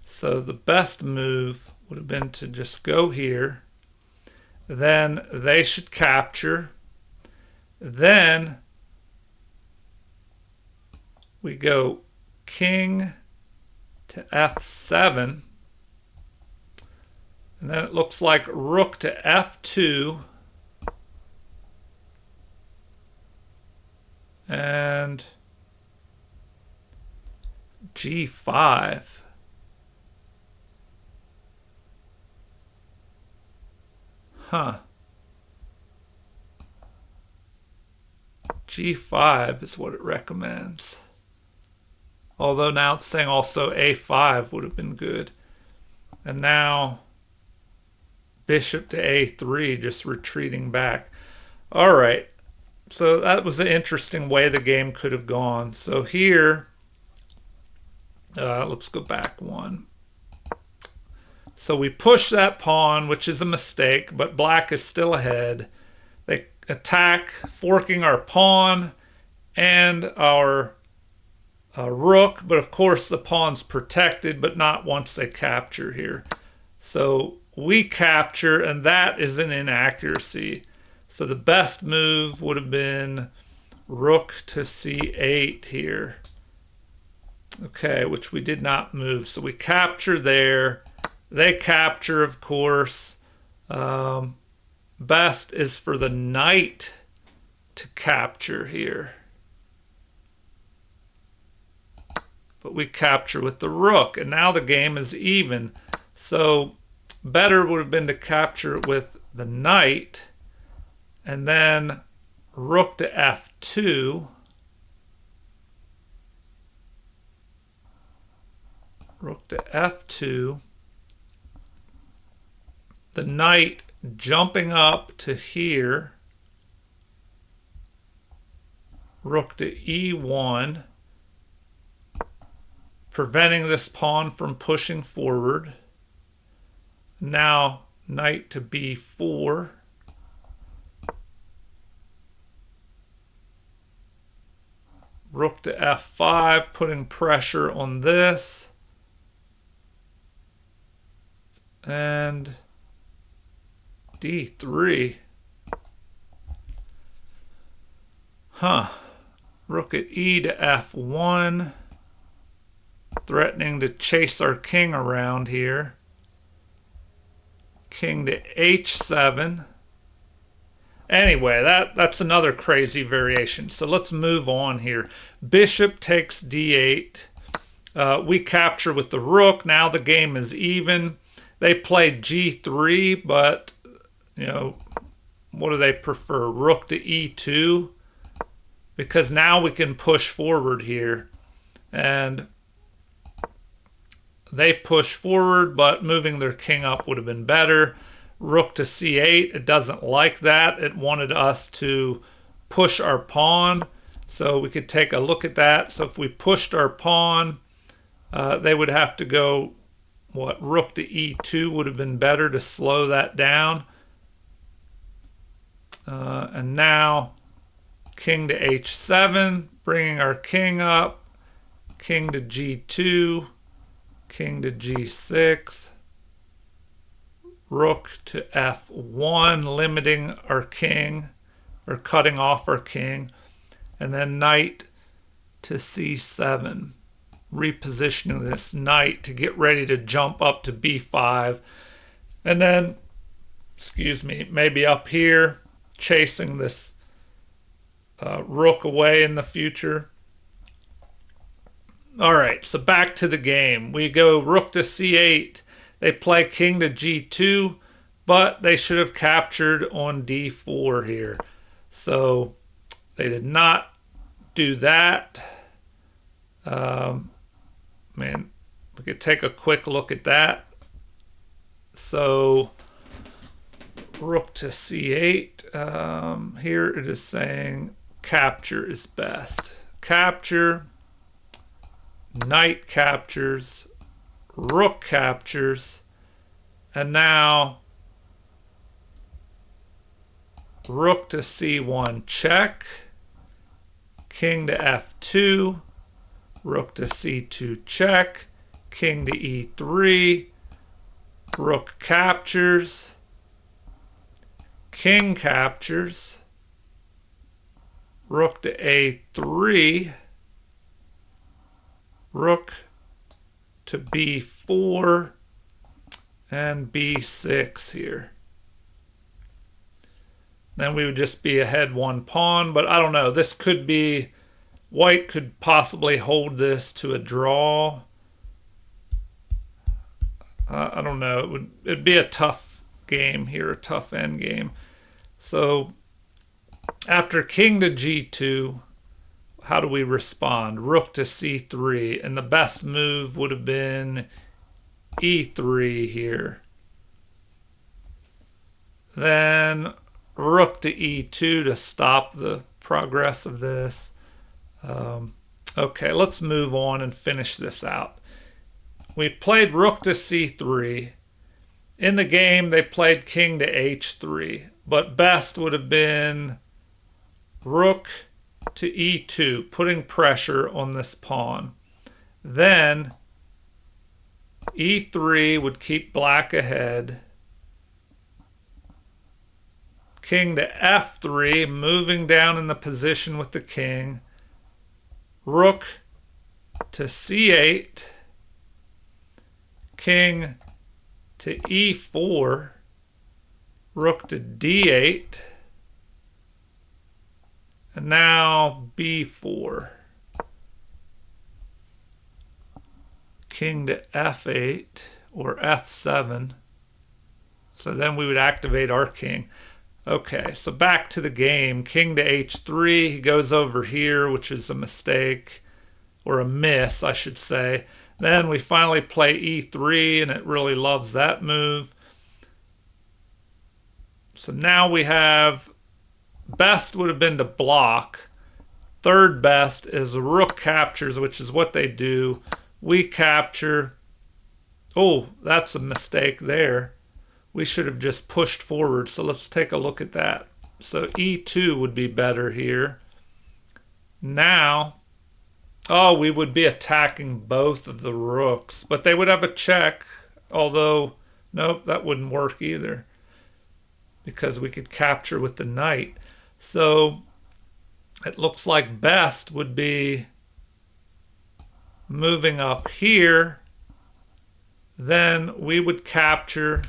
Speaker 1: So the best move would have been to just go here. Then they should capture. Then we go king to f7. And then it looks like rook to f2. And g5. Huh. g5 is what it recommends. Although now it's saying also a5 would have been good. And now bishop to a3, just retreating back. All right. So that was an interesting way the game could have gone. So here, let's go back one. So we push that pawn, which is a mistake, but black is still ahead. They attack, forking our pawn and our rook, but of course the pawn's protected, but not once they capture here. So we capture, and that is an inaccuracy. So the best move would have been rook to c8 here. Okay, which we did not move. So we capture there. They capture, of course. Best is for the knight to capture here. But we capture with the rook, and now the game is even. So better would have been to capture with the knight, and then rook to f2. Rook to f2. The knight jumping up to here. Rook to e1. Preventing this pawn from pushing forward. Now knight to b4. Rook to f5, putting pressure on this. And d3. Huh. Rook at e to f1. Threatening to chase our king around here. King to h7. Anyway, that's another crazy variation. So let's move on here. Bishop takes d8. We capture with the rook. Now the game is even. They played g3, but, you know, what do they prefer? Rook to e2? Because now we can push forward here. And they push forward, but moving their king up would have been better. Rook to c8, it doesn't like that. It wanted us to push our pawn. So we could take a look at that. So if we pushed our pawn, they would have to go, what, rook to e2 would have been better to slow that down. And now king to h7, bringing our king up, king to g2, king to g6, rook to f1, limiting our king, or cutting off our king, and then knight to c7, repositioning this knight to get ready to jump up to b5, and then, excuse me, maybe up here, chasing this rook away in the future. All right, so back to the game. We go rook to c8. They play king to g2, but they should have captured on d4 here. So they did not do that. Man, we could take a quick look at that. So rook to c8. Here it is saying capture is best. Capture, knight captures, rook captures, and now rook to c1 check, king to f2, rook to c2 check, king to e3, rook captures, king captures, rook to a3, rook to b4, and b6 here. Then we would just be ahead one pawn, but I don't know. This could be, white could possibly hold this to a draw. I don't know. It'd be a tough game here, a tough end game. So after king to g2, how do we respond? Rook to c3, and the best move would have been e3 here. Then rook to e2 to stop the progress of this. Okay, let's move on and finish this out. We played rook to c3. In the game, they played king to h3, but best would have been rook to e2, putting pressure on this pawn. Then e3 would keep black ahead. King to f3, moving down in the position with the king. Rook to c8. King to e4. Rook to d8. And now b4. King to f8 or f7. So then we would activate our king. Okay, so back to the game. King to h3. He goes over here, which is a mistake, or a miss, I should say. Then we finally play e3, and it really loves that move. So now we have, best would have been to block. Third best is rook captures, which is what they do. We capture. Oh, that's a mistake there. We should have just pushed forward. So let's take a look at that. So e2 would be better here. Now, oh, we would be attacking both of the rooks, but they would have a check. Although, nope, that wouldn't work either, because we could capture with the knight. So it looks like best would be moving up here. Then we would capture,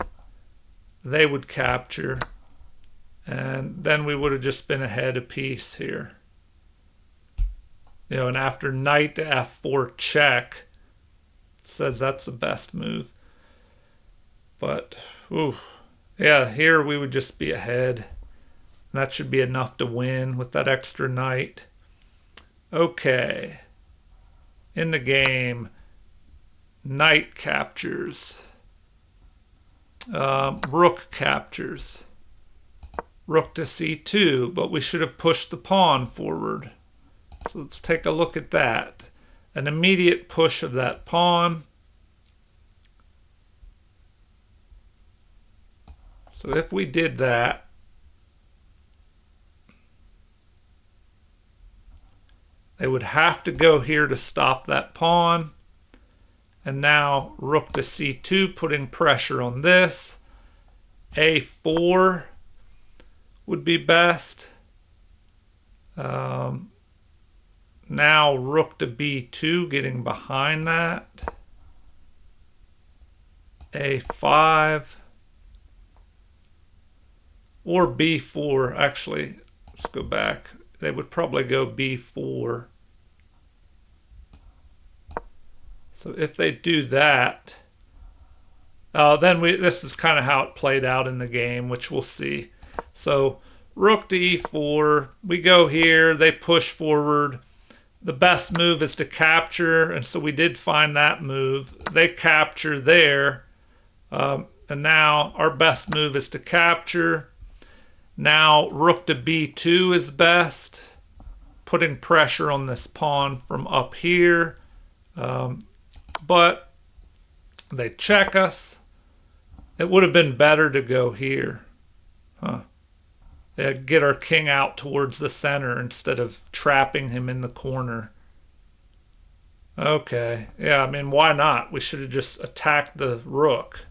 Speaker 1: they would capture, and then we would have just been ahead a piece here. You know, and after knight to f4 check, says that's the best move. But, ooh, yeah, here we would just be ahead. That should be enough to win with that extra knight. Okay. In the game, knight captures. Rook captures. rook to c2, but we should have pushed the pawn forward. So let's take a look at that. An immediate push of that pawn. So if we did that, they would have to go here to stop that pawn. And now rook to c2, putting pressure on this. a4 would be best. Now rook to b2, getting behind that. a5. Or b4. Actually, let's go back. They would probably go b4. So if they do that, then this is kind of how it played out in the game, which we'll see. So rook to e4, we go here, they push forward. The best move is to capture, and so we did find that move. They capture there, and now our best move is to capture. Now rook to b2 is best, putting pressure on this pawn from up here. But they check us. It would have been better to go here. Get our king out towards the center instead of trapping him in the corner. Okay, yeah, I mean, why not? We should have just attacked the rook.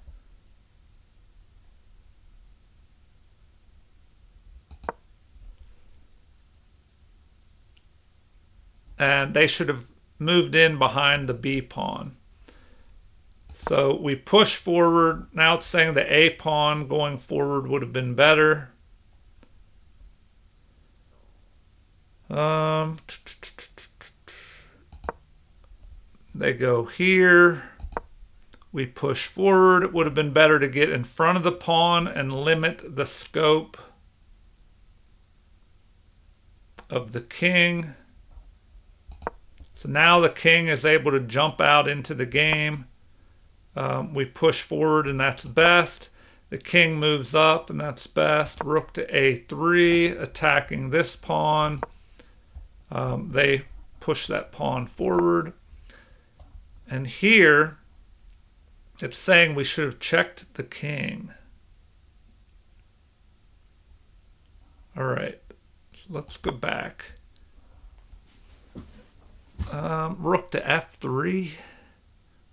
Speaker 1: And they should have moved in behind the b pawn. So we push forward. Now it's saying the a pawn going forward would have been better. They go here. We push forward. It would have been better to get in front of the pawn and limit the scope of the king. So now the king is able to jump out into the game. We push forward, and that's best. The king moves up, and that's best. Rook to a3, attacking this pawn. They push that pawn forward. And here, it's saying we should have checked the king. All right, let's go back. Rook to f3.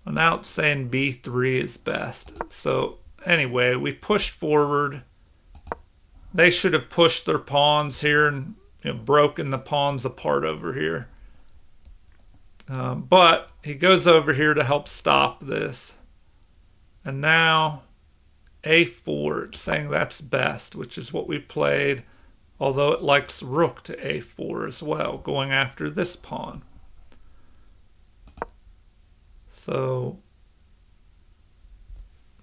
Speaker 1: Well, now it's saying b3 is best. So anyway, we pushed forward. They should have pushed their pawns here and broken the pawns apart over here. But he goes over here to help stop this. And now a4, it's saying that's best, which is what we played, although it likes rook to a4 as well, going after this pawn. So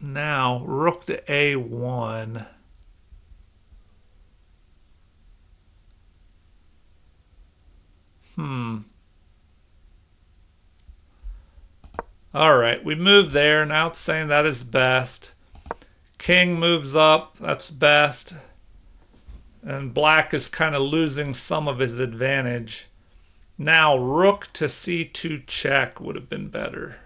Speaker 1: now rook to a1. All right, we move there. Now it's saying that is best. King moves up. That's best. And black is kind of losing some of his advantage. Now rook to c2 check would have been better.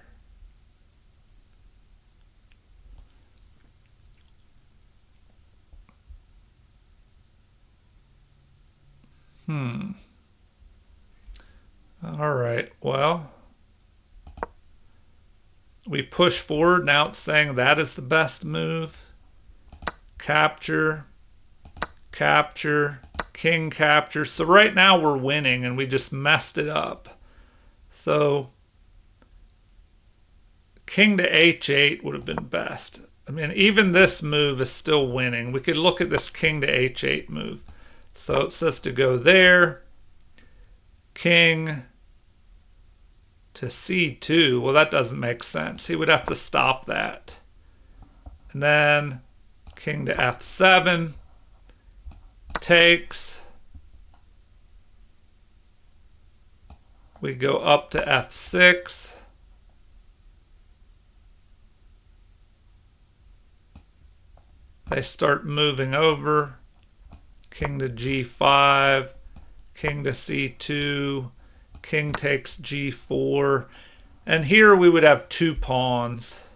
Speaker 1: All right, well, we push forward. Now it's saying that is the best move. Capture, capture, king capture. So right now we're winning, and we just messed it up. So king to h8 would have been best. I mean, even this move is still winning. We could look at this king to h8 move. So it says to go there. King to c2. Well, that doesn't make sense. He would have to stop that. And then king to f7. Takes. We go up to f6. They start moving over. king to g5, king to c2, king takes g4, and here we would have 2 pawns.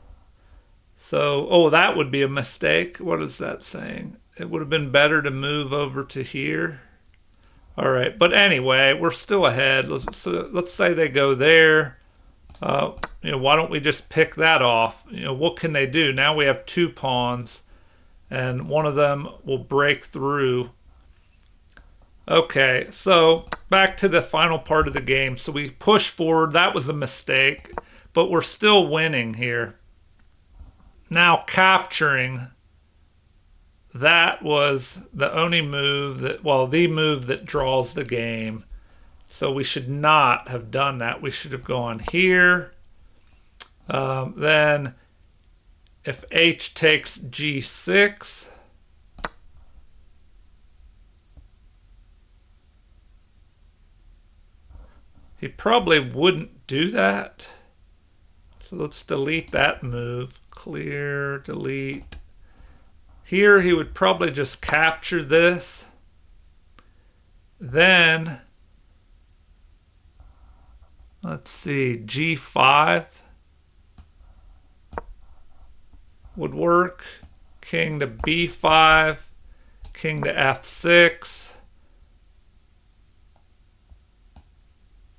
Speaker 1: So, oh, that would be a mistake. What is that saying? It would have been better to move over to here. All right, but anyway, we're still ahead. Let's say they go there. Why don't we just pick that off? What can they do? Now we have 2 pawns, and one of them will break through. Okay, so back to the final part of the game. So we push forward. That was a mistake, but we're still winning here. Now capturing, that was the only move that, well, the move that draws the game. So we should not have done that. We should have gone here. Then if h takes g6, he probably wouldn't do that. So let's delete that move. Clear, delete. Here he would probably just capture this. Then, let's see, g5 would work. King to b5, king to f6.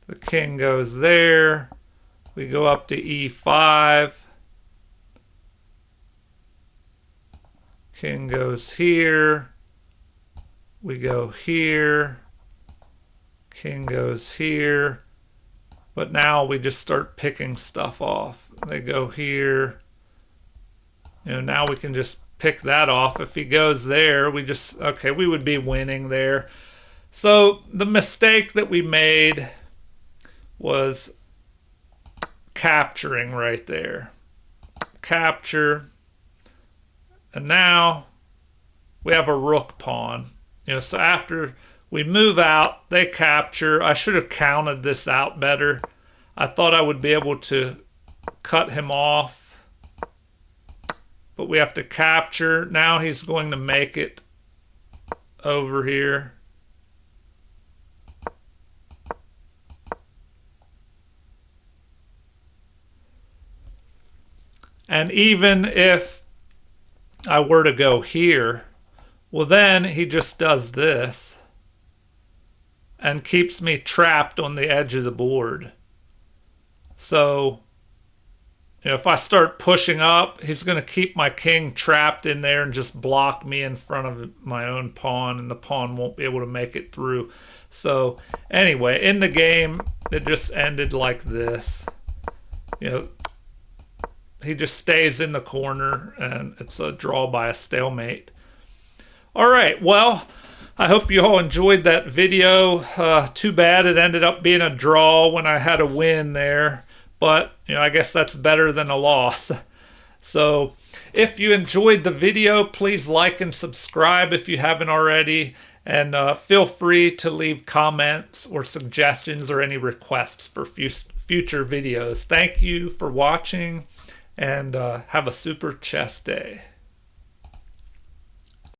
Speaker 1: The king goes there. We go up to e5. King goes here. We go here. King goes here. But now we just start picking stuff off. They go here. Now we can just pick that off. If he goes there, we would be winning there. So the mistake that we made was capturing right there. Capture. And now we have a rook pawn. So after we move out, they capture. I should have counted this out better. I thought I would be able to cut him off. But we have to capture. Now he's going to make it over here. And even if I were to go here, well, then he just does this and keeps me trapped on the edge of the board. So, if I start pushing up, he's going to keep my king trapped in there and just block me in front of my own pawn, and the pawn won't be able to make it through. So, anyway, in the game, it just ended like this. He just stays in the corner, and it's a draw by a stalemate. All right, well, I hope you all enjoyed that video. Too bad it ended up being a draw when I had a win there. But, I guess that's better than a loss. So, if you enjoyed the video, please like and subscribe if you haven't already. And feel free to leave comments or suggestions or any requests for future videos. Thank you for watching. And have a super chess day.